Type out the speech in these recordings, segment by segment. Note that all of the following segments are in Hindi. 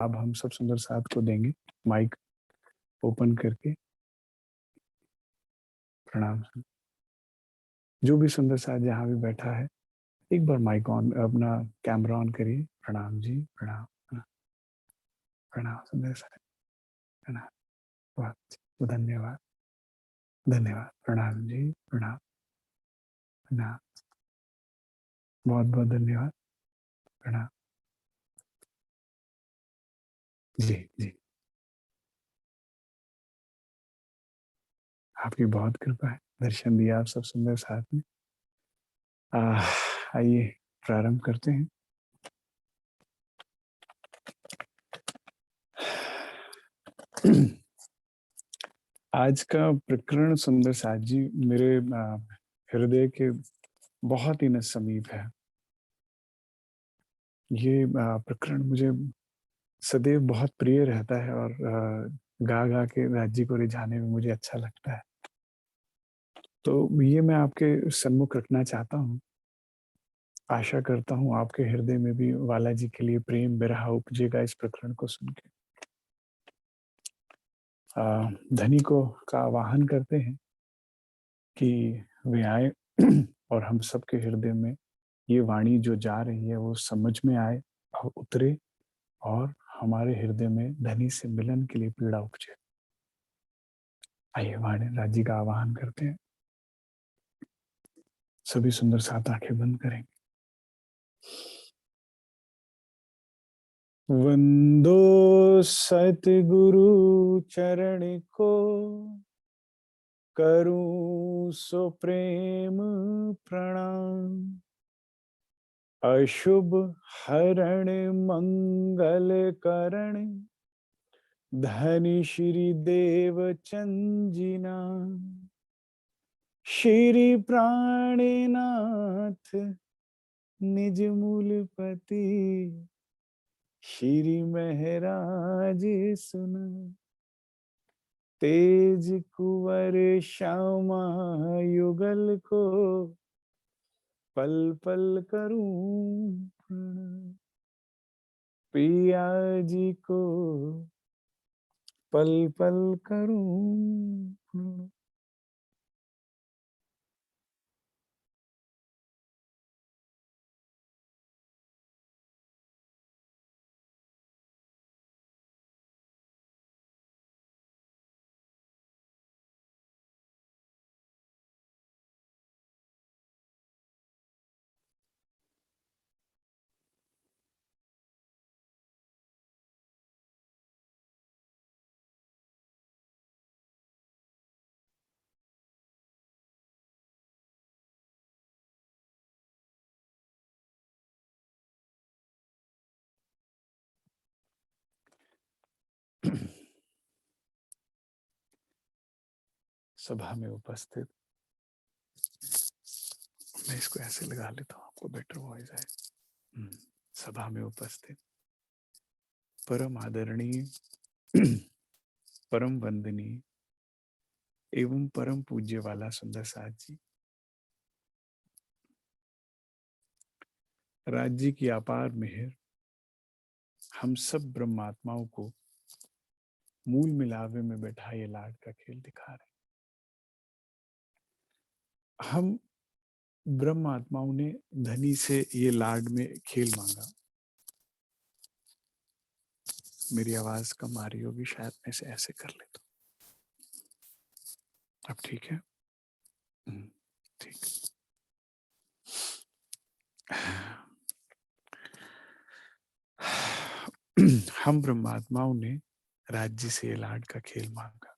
अब हम सब सुंदर साथ को देंगे माइक ओपन करके। प्रणाम। जो भी सुंदर साथ जहाँ भी बैठा है, एक बार माइक ऑन, अपना कैमरा ऑन करिए। प्रणाम जी, प्रणाम प्रणाम प्रणाम सुंदर साथ, प्रणाम। बहुत धन्यवाद, धन्यवाद। प्रणाम जी, प्रणाम प्रणाम। बहुत बहुत धन्यवाद। प्रणाम जी जी। आपकी बहुत कृपा है, दर्शन दिया आप सब सुंदर साथ में। आइए प्रारंभ करते हैं। आज का प्रकरण सुंदर साथ जी मेरे हृदय के बहुत ही न समीप है। ये प्रकरण मुझे सदैव बहुत प्रिय रहता है और गा गा के राज्य को रिझाने में मुझे अच्छा लगता है। तो ये मैं आपके सम्मुख रखना चाहता हूँ। आशा करता हूँ आपके हृदय में भी वाला जी के लिए प्रेम बिरहा उपजेगा इस प्रकरण को सुन के। धनी को का आवाहन करते हैं कि वे आए और हम सबके हृदय में ये वाणी जो जा रही है वो समझ में आए और उतरे, और हमारे हृदय में धनी से मिलन के लिए पीड़ा उपजे। आइए वाणी राज्य का आवाहन करते हैं। सभी सुंदर साथ आंखें बंद करेंगे। वंदो सतगुरु चरण को, करूं सो प्रेम प्रणाम। अशुभ हरण मंगल करण, धनी श्री देव चंजिना। श्री प्राणनाथ निज मूलपति, श्री महराज सुना। तेज कुंवर श्यामा युगल को, पल पल करूं प्रणाम। पिया जी को पल पल करूं प्रणाम। सभा में उपस्थित, मैं इसको ऐसे लगा लेता हूँ, आपको बेटर वॉइस आए। सभा में उपस्थित परम आदरणीय, परम वंदनीय एवं परम पूज्य वाला सुंदर साथ जी, राज्य की अपार मेहर हम सब ब्रह्मात्माओं को मूल मिलावे में बैठा ये लाड का खेल दिखा रहे। हम ब्रह्म आत्माओं ने धनी से ये लाड में खेल मांगा। मेरी आवाज कम आ रही होगी शायद, मैं इसे ऐसे कर लेता हूँ। अब ठीक है? ठीक। हम ब्रह्मात्माओं ने राज्य से ये लाड का खेल मांगा।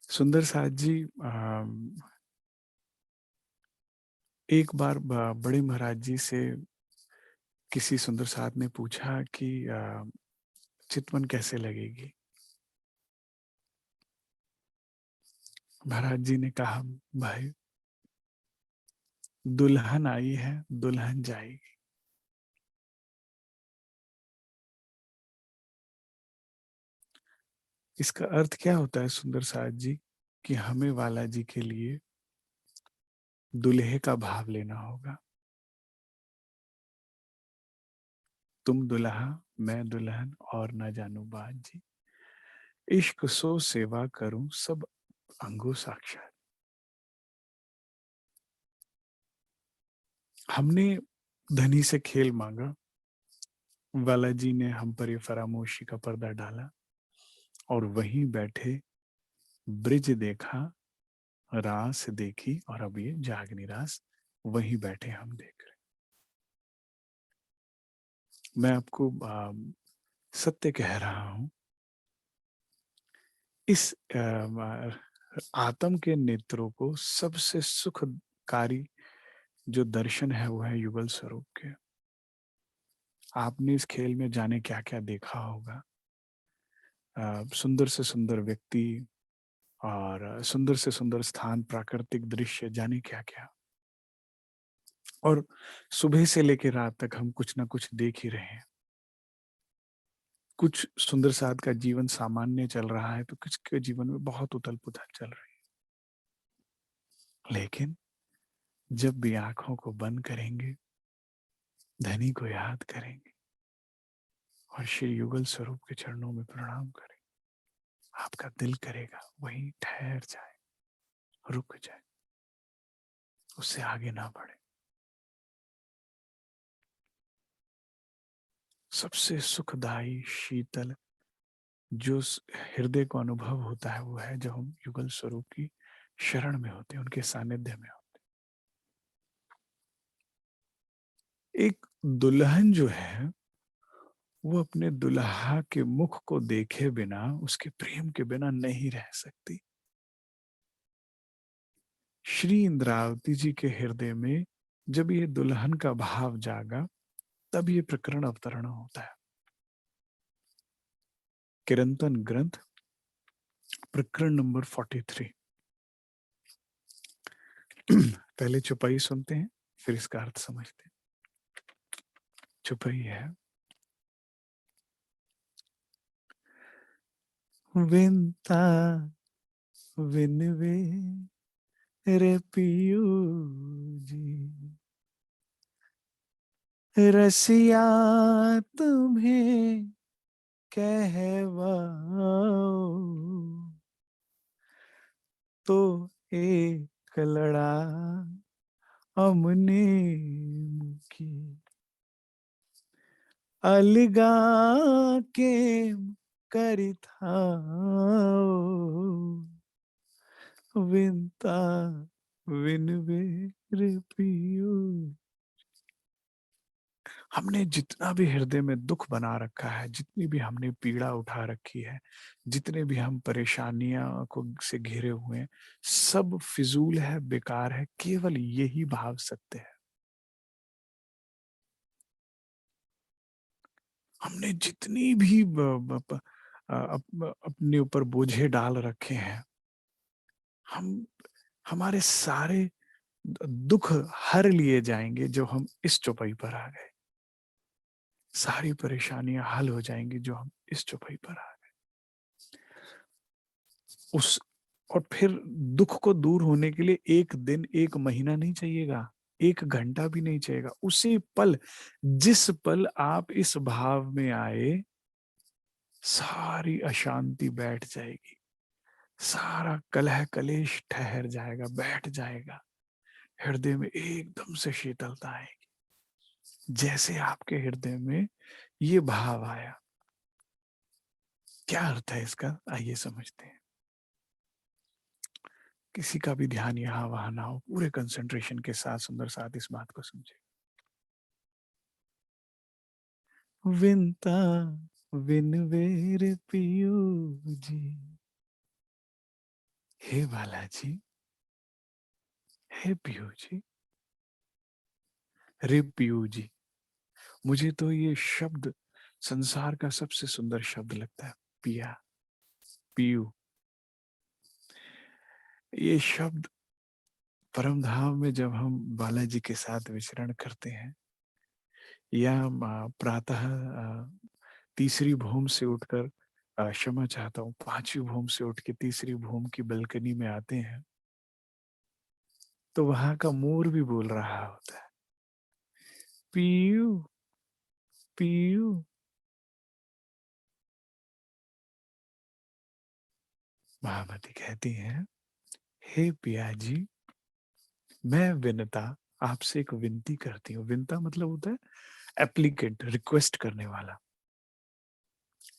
सुंदर साथ जी एक बार बड़े महाराज जी से किसी सुंदर साथ ने पूछा कि चितवन कैसे लगेगी। महाराज जी ने कहा, भाई दुल्हन आई है, दुल्हन जाएगी। इसका अर्थ क्या होता है सुंदर साथ जी, कि हमें वाला जी के लिए दुल्हे का भाव लेना होगा। तुम दुल्हा मैं दुल्हन और न जानू बात जी, इश्क सो सेवा करूं सब अंगो साक्षात। हमने धनी से खेल मांगा, बालाजी ने हम पर ये फरामोशी का पर्दा डाला, और वहीं बैठे ब्रिज देखा, रास देखी, और अब ये जागनी रास वहीं बैठे हम देख रहे। मैं आपको सत्य कह रहा हूं, इस आत्म के नेत्रों को सबसे सुखकारी जो दर्शन है वो है युगल स्वरूप के। आपने इस खेल में जाने क्या क्या देखा होगा, सुंदर से सुंदर व्यक्ति और सुंदर से सुंदर स्थान, प्राकृतिक दृश्य, जाने क्या क्या। और सुबह से लेकर रात तक हम कुछ ना कुछ देख ही रहे हैं। कुछ सुंदर साध का जीवन सामान्य चल रहा है तो कुछ के जीवन में बहुत उथल पुथल चल रही है। लेकिन जब भी आंखों को बंद करेंगे, धनी को याद करेंगे और श्री युगल स्वरूप के चरणों में प्रणाम करेंगे, आपका दिल करेगा वहीं ठहर जाए, रुक जाए, उससे आगे ना बढ़े। सबसे सुखदाई शीतल जो हृदय को अनुभव होता है वो है जब हम युगल स्वरूप की शरण में होते हैं, उनके सानिध्य में होते हैं। एक दुल्हन जो है वो अपने दुल्हा के मुख को देखे बिना, उसके प्रेम के बिना नहीं रह सकती। श्री इंद्रावती जी के हृदय में जब ये दुल्हन का भाव जागा, तब ये प्रकरण अवतरण होता है। किरंतन ग्रंथ प्रकरण नंबर 43। पहले चुपाई सुनते हैं, फिर इसका अर्थ समझते हैं। चुपाई है, विनता विनवे रे पियू जी, रसिया तुम्हें कहवाओ, तो एक लड़ा हमने मुकी, अलगा के करी था विनता विनवे रे पियू। हमने जितना भी हृदय में दुख बना रखा है, जितनी भी हमने पीड़ा उठा रखी है, जितने भी हम परेशानियां को से घिरे हुए हैं, सब फिजूल है, बेकार है। केवल यही भाव सत्य है। हमने जितनी भी अपने ऊपर बोझे डाल रखे हैं, हम हमारे सारे दुख हर लिए जाएंगे जो हम इस चौपाई पर आ गए। सारी परेशानियां हल हो जाएंगी जो हम इस चौपाई पर आ गए। उस और फिर दुख को दूर होने के लिए एक दिन, एक महीना नहीं चाहिएगा, एक घंटा भी नहीं चाहिएगा। उसी पल, जिस पल आप इस भाव में आए, सारी अशांति बैठ जाएगी, सारा कलह कलेश ठहर जाएगा, बैठ जाएगा। हृदय में एकदम से शीतलता आएगी, जैसे आपके हृदय में ये भाव आया। क्या अर्थ है इसका, आइए समझते हैं। किसी का भी ध्यान यहाँ वहां ना हो, पूरे कंसंट्रेशन के साथ सुंदर साथ इस बात को समझे। विनता विनवेर पियू जी, हे बालाजी, हे पियू जी, रे पियू जी। मुझे तो ये शब्द संसार का सबसे सुंदर शब्द लगता है, पिया, पियू। ये शब्द परम धाम में जब हम बालाजी के साथ विचरण करते हैं, या प्रातः तीसरी भूम से उठकर, क्षमा चाहता हूँ, पांचवी भूम से उठ के तीसरी भूम की बालकनी में आते हैं, तो वहां का मोर भी बोल रहा होता है, पीयू पीयू। महामती कहती हैं, हे पिया जी, मैं विनता आपसे एक विनती करती हूँ। विनता मतलब होता है एप्लीकेंट, रिक्वेस्ट करने वाला।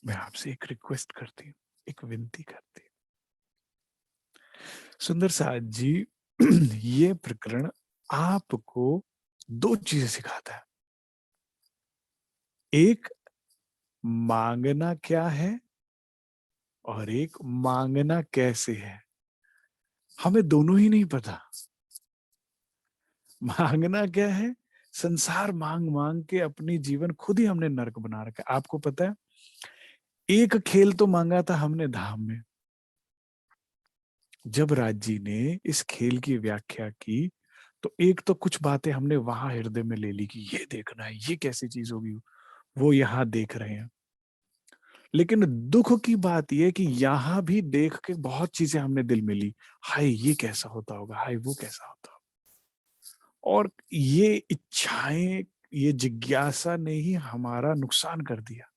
मैं आपसे एक रिक्वेस्ट करती हूँ, एक विनती करती हूँ। सुंदर साथ जी, ये प्रकरण आपको दो चीजें सिखाता है। एक, मांगना क्या है, और एक, मांगना कैसे है। हमें दोनों ही नहीं पता। मांगना क्या है, संसार मांग मांग के अपनी जीवन खुद ही हमने नरक बना रखा है। आपको पता है, एक खेल तो मांगा था हमने धाम में। जब राज जी ने इस खेल की व्याख्या की, तो एक तो कुछ बातें हमने वहां हृदय में ले ली कि ये देखना है, ये कैसी चीज होगी, वो यहाँ देख रहे हैं। लेकिन दुख की बात यह कि यहां भी देख के बहुत चीजें हमने दिल में ली। हाय ये कैसा होता होगा, हाय वो कैसा होता होगा। और ये इच्छाएं, ये जिज्ञासा ने ही हमारा नुकसान कर दिया।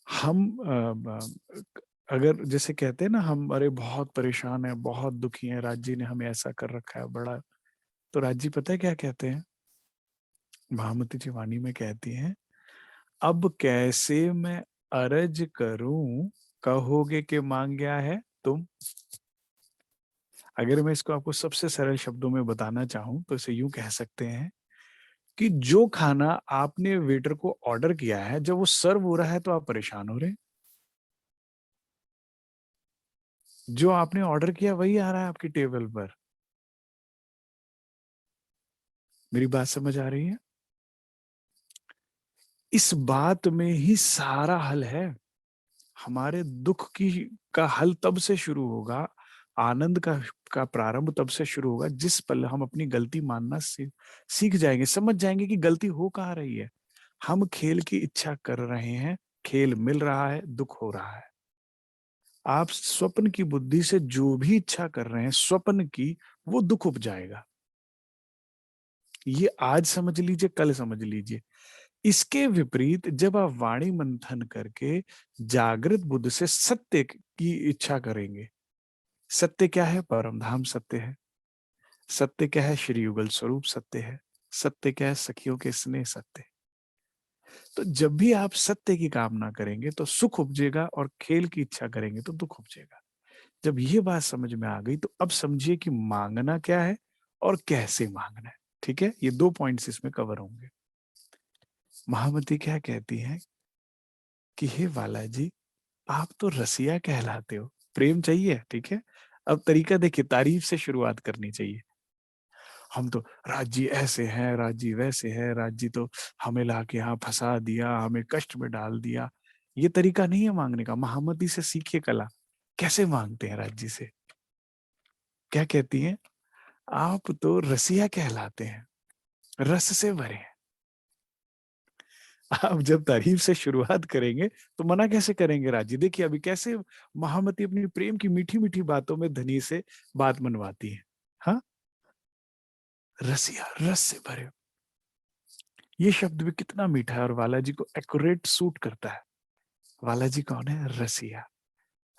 हम अगर जैसे कहते हैं ना, हम अरे बहुत परेशान है, बहुत दुखी है, राज्य ने हमें ऐसा कर रखा है बड़ा, तो राज्य पता है क्या कहते हैं? महामती जी वाणी में कहती हैं, अब कैसे मैं अरज करूं, कहोगे कि मांग गया है तुम। अगर मैं इसको आपको सबसे सरल शब्दों में बताना चाहूं तो इसे यूं कह सकते हैं कि जो खाना आपने वेटर को ऑर्डर किया है, जब वो सर्व हो रहा है तो आप परेशान हो रहे हैं। जो आपने ऑर्डर किया वही आ रहा है आपकी टेबल पर। मेरी बात समझ आ रही है? इस बात में ही सारा हल है। हमारे दुख की का हल तब से शुरू होगा, आनंद का प्रारंभ तब से शुरू होगा जिस पल हम अपनी गलती मानना सीख जाएंगे, समझ जाएंगे कि गलती हो कहाँ रही है। हम खेल की इच्छा कर रहे हैं, खेल मिल रहा है, दुख हो रहा है। आप स्वप्न की बुद्धि से जो भी इच्छा कर रहे हैं स्वप्न की, वो दुख उपजाएगा। ये आज समझ लीजिए, कल समझ लीजिए। इसके विपरीत जब आप वाणी मंथन करके जागृत बुद्ध से सत्य की इच्छा करेंगे, सत्य क्या है? परम धाम सत्य है। सत्य क्या है? श्री युगल स्वरूप सत्य है। सत्य क्या है? सखियों के स्नेह सत्य है। तो जब भी आप सत्य की कामना करेंगे तो सुख उपजेगा, और खेल की इच्छा करेंगे तो दुख उपजेगा। जब ये बात समझ में आ गई तो अब समझिए कि मांगना क्या है और कैसे मांगना है। ठीक है, ये दो पॉइंट्स इसमें कवर होंगे। महामती क्या कहती हैं कि हे बालाजी, आप तो रसिया कहलाते हो, प्रेम चाहिए, ठीक है। अब तरीका देखिए, तारीफ से शुरुआत करनी चाहिए। हम तो राजी ऐसे हैं, राजी वैसे हैं, राजी तो हमें लाके यहाँ फंसा दिया, हमें कष्ट में डाल दिया। ये तरीका नहीं है मांगने का। महामती से सीखिए कला, कैसे मांगते हैं राज्य से। क्या कहती हैं? आप तो रसिया कहलाते हैं, रस से भरे हैं। आप जब तारीफ से शुरुआत करेंगे तो मना कैसे करेंगे राजी? देखिए अभी कैसे महामती अपनी प्रेम की मीठी मीठी बातों में धनी से बात मनवाती है। हाँ, रसिया, रस से भरे। ये शब्द भी कितना मीठा है और बालाजी को एक्यूरेट सूट करता है। बालाजी कौन है? रसिया,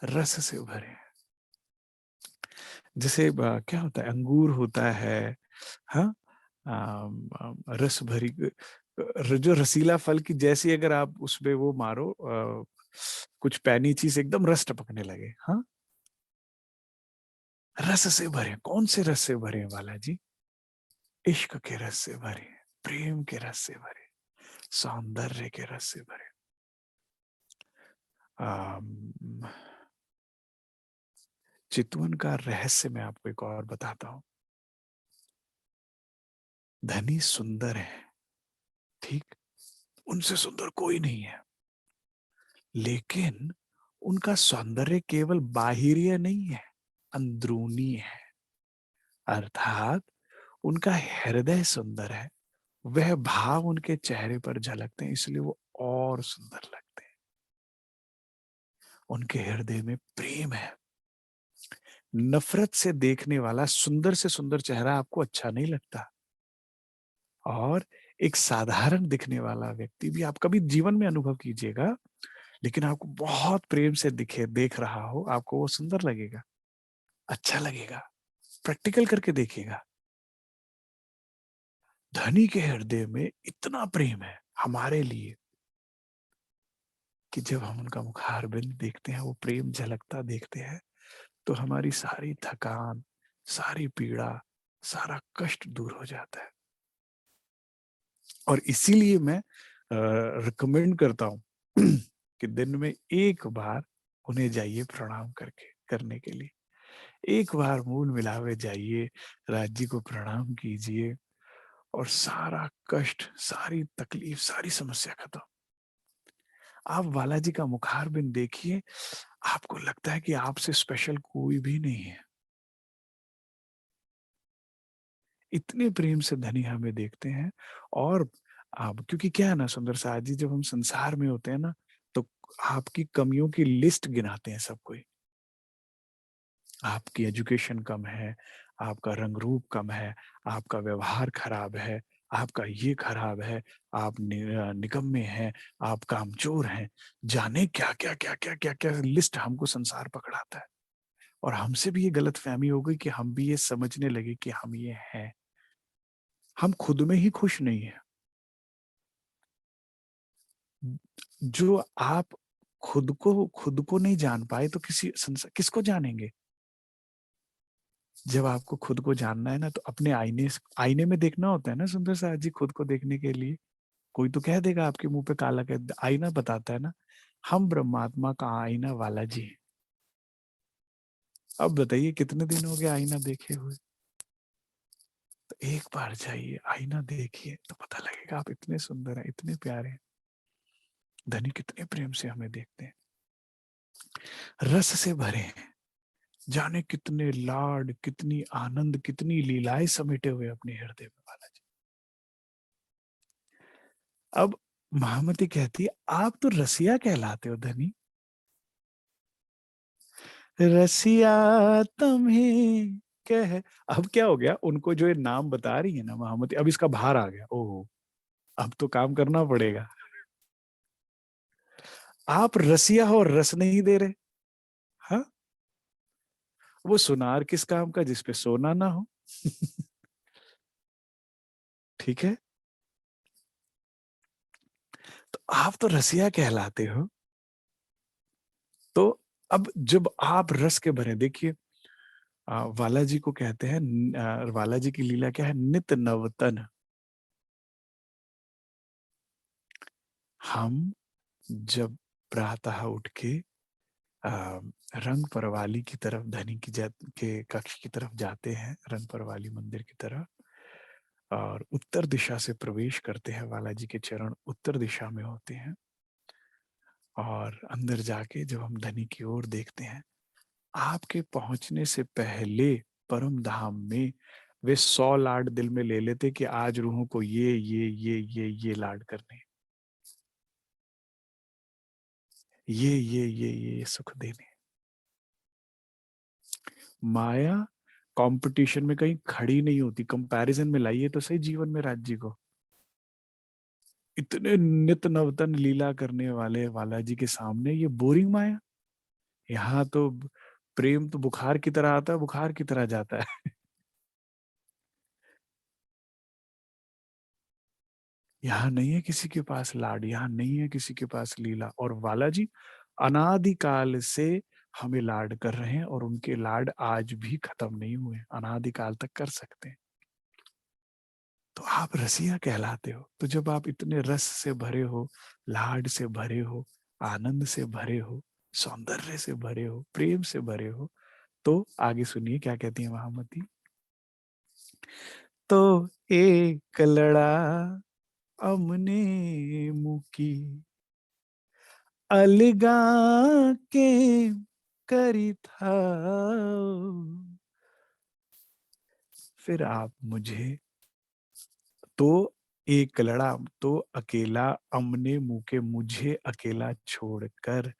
रस से भरे हैं। जैसे क्या होता है, अंगूर होता है, हाँ, रस भरी, जो रसीला फल की जैसी अगर आप उसमें वो मारो, कुछ पैनी चीज, एकदम रस टपकने लगे। हाँ, रस से भरे। कौन से रस से भरे बालाजी? इश्क के रस से भरे, प्रेम के रस से भरे, सौंदर्य के रस से भरे। चितवन का रहस्य मैं आपको एक और बताता हूं। धनी सुंदर है, ठीक, उनसे सुंदर कोई नहीं है, लेकिन उनका सौंदर्य केवल बाहिरी नहीं है, अंदरूनी है। अर्थात उनका हृदय सुंदर है, वह भाव उनके चेहरे पर झलकते हैं, इसलिए वो और सुंदर लगते हैं। उनके हृदय में प्रेम है। नफरत से देखने वाला सुंदर से सुंदर चेहरा आपको अच्छा नहीं लगता, और एक साधारण दिखने वाला व्यक्ति भी आप कभी जीवन में अनुभव कीजिएगा, लेकिन आपको बहुत प्रेम से दिखे देख रहा हो, आपको वो सुंदर लगेगा, अच्छा लगेगा। प्रैक्टिकल करके देखिएगा। धनी के हृदय में इतना प्रेम है हमारे लिए कि जब हम उनका मुखारबिंद देखते हैं, वो प्रेम झलकता देखते हैं, तो हमारी सारी थकान, सारी पीड़ा, सारा कष्ट दूर हो जाता है। और इसीलिए मैं रिकमेंड करता हूँ कि दिन में एक बार उन्हें जाइए प्रणाम करके करने के लिए। एक बार मूल मिलावे जाइए, राज्य को प्रणाम कीजिए और सारा कष्ट, सारी तकलीफ, सारी समस्या खत्म। आप बालाजी का मुखारबिंद देखिए, आपको लगता है कि आपसे स्पेशल कोई भी नहीं है। इतने प्रेम से धनी हमें देखते हैं। और अब क्योंकि क्या है ना सुंदर साथ जी, जब हम संसार में होते हैं ना, तो आपकी कमियों की लिस्ट गिनाते हैं सब कोई। आपकी एजुकेशन कम है, आपका रंग रूप कम है, आपका व्यवहार खराब है, आपका ये खराब है, आप निकम्मे हैं, आप कामचोर हैं, जाने क्या क्या क्या क्या क्या क्या लिस्ट हमको संसार पकड़ाता है। और हमसे भी ये गलतफहमी हो गई कि हम भी ये समझने लगे कि हम ये हैं। हम खुद में ही खुश नहीं है। जो आप खुद को नहीं जान पाए तो किसको जानेंगे। जब आपको खुद को जानना है ना, तो अपने आईने में देखना होता है ना सुंदर साहब जी, खुद को देखने के लिए। कोई तो कह देगा आपके मुंह पे काला कह, आईना बताता है ना। हम ब्रह्मात्मा का आईना वाला जी हैं। अब बताइए कितने दिन हो गए आईना देखे हुए। तो एक बार जाइए, आईना देखिए, तो पता लगेगा आप इतने सुंदर हैं, इतने प्यारे हैं। धनी कितने प्रेम से हमें देखते हैं, रस से भरे हैं। जाने कितने लाड, कितनी आनंद, कितनी लीलाएं समेटे हुए अपने हृदय में बालाजी। अब महामती कहती है, आप तो रसिया कहलाते हो धनी। रसिया तुम्हें कह। अब क्या हो गया, उनको जो ये नाम बता रही है ना महामती, अब इसका भार आ गया। ओहो, अब तो काम करना पड़ेगा। आप रसिया हो और रस नहीं दे रहे। हाँ, वो सुनार किस काम का जिसपे सोना ना हो। ठीक है, तो आप तो रसिया कहलाते हो। तो अब जब आप रस के भरे, देखिए वाला जी को कहते हैं, वाला जी की लीला क्या है, नित नवतन। हम जब प्रातः उठ के आ, रंग परवाली की तरफ, धनी की के कक्ष की तरफ जाते हैं, रंग परवाली मंदिर की तरफ, और उत्तर दिशा से प्रवेश करते हैं, वाला जी के चरण उत्तर दिशा में होते हैं। और अंदर जाके जब हम धनी की ओर देखते हैं, आपके पहुंचने से पहले परम धाम में वे 100 लाड दिल में ले लेते कि आज रूहों को ये लाड करने, ये सुख देने। माया कंपटीशन में कहीं खड़ी नहीं होती, कंपैरिजन में लाइए तो सही जीवन में राज्य को। इतने नित नवतन लीला करने वाले बालाजी के सामने ये बोरिंग माया। यहाँ तो प्रेम तो बुखार की तरह आता है, बुखार की तरह जाता है। यहाँ नहीं है किसी के पास लाड, यहाँ नहीं है किसी के पास लीला। और बालाजी अनादिकाल से हमें लाड कर रहे हैं, और उनके लाड आज भी खत्म नहीं हुए, अनादिकाल तक कर सकते हैं। तो आप रसिया कहलाते हो। तो जब आप इतने रस से भरे हो, लाड से भरे हो, आनंद से भरे हो, सौंदर्य से भरे हो, प्रेम से भरे हो, तो आगे सुनिए क्या कहती है महामती। तो एक लड़ा अमने मुकी, अलगा के करी था। फिर आप मुझे, तो एक लड़ा, तो अकेला, अमने मुंह के, मुझे अकेला छोड़कर,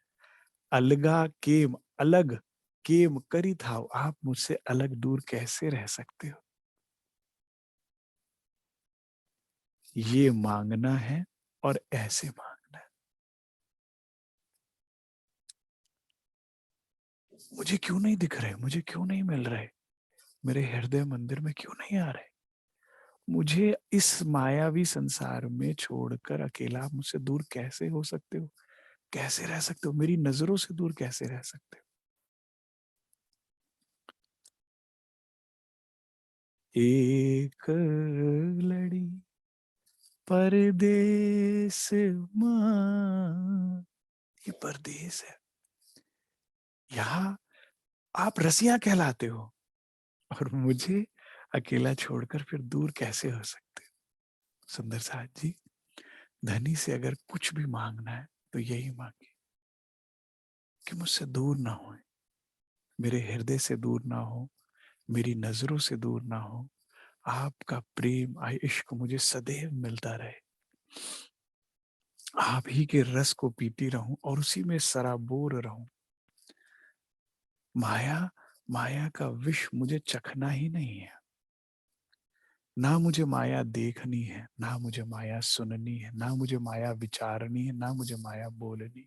अलगा केम, अलग, केम करी था, आप मुझसे अलग दूर कैसे रह सकते हो। ये मांगना है और ऐसे मांगना है। मुझे क्यों नहीं दिख रहे, मुझे क्यों नहीं मिल रहे, मेरे हृदय मंदिर में क्यों नहीं आ रहे, मुझे इस मायावी संसार में छोड़कर अकेला आप मुझसे दूर कैसे हो सकते हो, कैसे रह सकते हो, मेरी नजरों से दूर कैसे रह सकते हो। एक लड़ी परदेस माँ, ये परदेस है, यहाँ आप रसिया कहलाते हो और मुझे अकेला छोड़कर फिर दूर कैसे हो सकते हो। सुंदर साथ जी, धनी से अगर कुछ भी मांगना है तो यही मांगे कि मुझसे दूर ना हो, मेरे हृदय से दूर ना हो, मेरी नजरों से दूर ना हो, आपका प्रेम इश्क मुझे सदैव मिलता रहे, आप ही के रस को पीती रहूं और उसी में सराबोर रहूं। माया, माया का विष मुझे चखना ही नहीं है, ना मुझे माया देखनी है, ना मुझे माया सुननी है, ना मुझे माया विचारनी है, ना मुझे माया बोलनी है।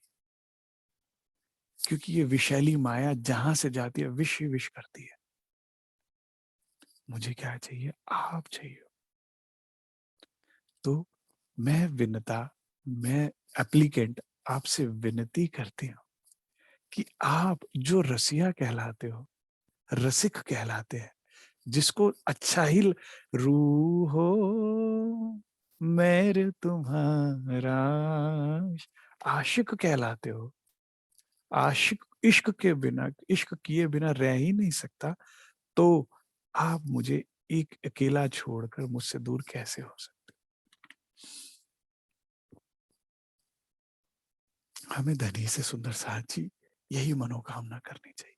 क्योंकि ये विषैली माया जहां से जाती है विष ही विष करती है। मुझे क्या चाहिए, आप चाहिए। तो मैं विनता, मैं एप्लीकेंट आपसे विनती करती हूँ कि आप जो रसिया कहलाते हो, रसिक कहलाते हैं, जिसको अच्छा ही रूहो मेरे तुम्हारा आशिक कहलाते हो, आशिक इश्क के बिना, इश्क किए बिना रह ही नहीं सकता, तो आप मुझे एक अकेला छोड़कर मुझसे दूर कैसे हो सकते। हमें धनी से सुंदर साथ जी यही मनोकामना करनी चाहिए।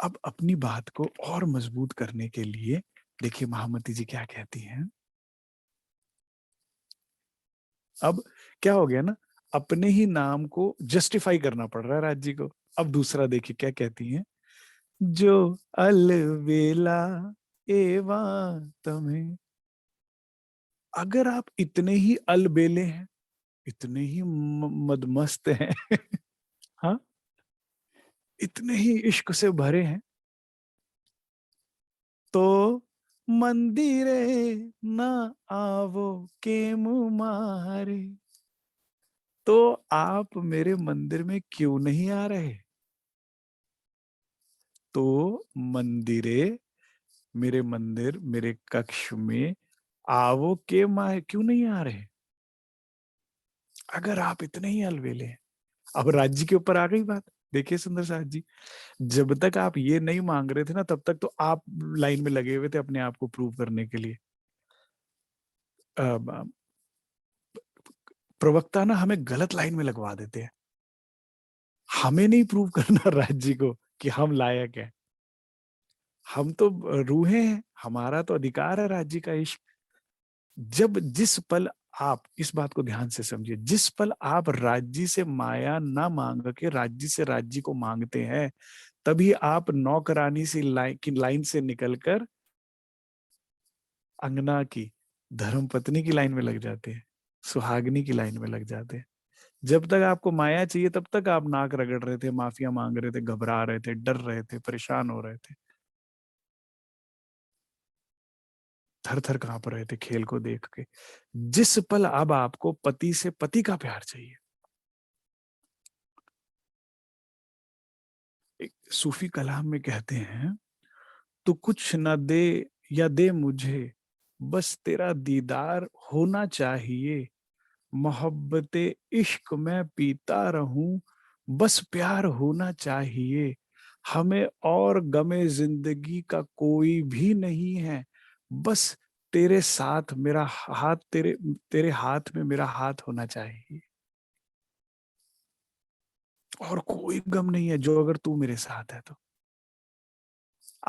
अब अपनी बात को और मजबूत करने के लिए देखिए महामती जी क्या कहती हैं। अब क्या हो गया ना, अपने ही नाम को जस्टिफाई करना पड़ रहा है राज जी को। अब दूसरा देखिए क्या कहती हैं, जो अलवेला एवा तमें, अगर आप इतने ही अलबेले हैं, इतने ही मदमस्त हैं हाँ, इतने ही इश्क से भरे हैं, तो मंदिरे ना आवो के मुमारे, तो आप मेरे मंदिर में क्यों नहीं आ रहे। तो मंदिरे, मेरे मंदिर, मेरे कक्ष में आवो के माए क्यों नहीं आ रहे, अगर आप इतने ही अलवेले हैं। अब राज्य के ऊपर आ गई बात। देखिए सुंदर साथ जी, जब तक आप ये नहीं मांग रहे थे ना, तब तक तो आप लाइन में लगे हुए थे अपने आप को प्रूव करने के लिए। प्रवक्ता ना हमें गलत लाइन में लगवा देते हैं, हमें नहीं प्रूव करना राज्य को कि हम लायक हैं, हम तो रूहें हैं, हमारा तो अधिकार है राज्य का इश्क। जब जिस पल आप इस बात को ध्यान से समझिए, जिस पल आप राज्य से माया ना मांग के राज्य से राज्य को मांगते हैं, तभी आप नौकरानी से लाइन से निकलकर अंगना की धर्म पत्नी की लाइन में लग जाते हैं, सुहागनी की लाइन में लग जाते हैं। जब तक आपको माया चाहिए तब तक आप नाक रगड़ रहे थे, माफिया मांग रहे थे, घबरा रहे थे, डर रहे थे, परेशान हो रहे थे, थर थर कांप रहे थे खेल को देख के। जिस पल अब आपको पति से पति का प्यार चाहिए, एक सूफी कलाम में कहते हैं, तू कुछ न दे या दे मुझे, बस तेरा दीदार होना चाहिए, मोहब्बत इश्क में पीता रहूं, बस प्यार होना चाहिए, हमें और गमे जिंदगी का कोई भी नहीं है, बस तेरे साथ मेरा हाथ, तेरे तेरे हाथ में मेरा हाथ होना चाहिए, और कोई गम नहीं है जो अगर तू मेरे साथ है तो।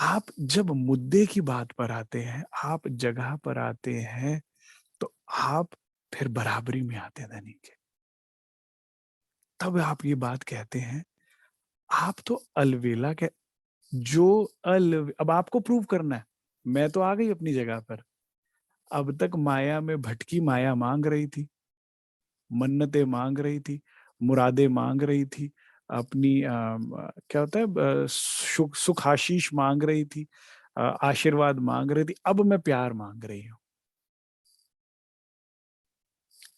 आप जब मुद्दे की बात पर आते हैं, आप जगह पर आते हैं, तो आप फिर बराबरी में आते हैं धनी के। तब आप ये बात कहते हैं, आप तो अलवेला के, जो अब आपको प्रूव करना है, मैं तो आ गई अपनी जगह पर, अब तक माया में भटकी माया मांग रही थी, मन्नतें मांग रही थी, मुरादें मांग रही थी, अपनी क्या होता है सुख आशीष मांग रही थी, आशीर्वाद मांग रही थी। अब मैं प्यार मांग रही हूँ।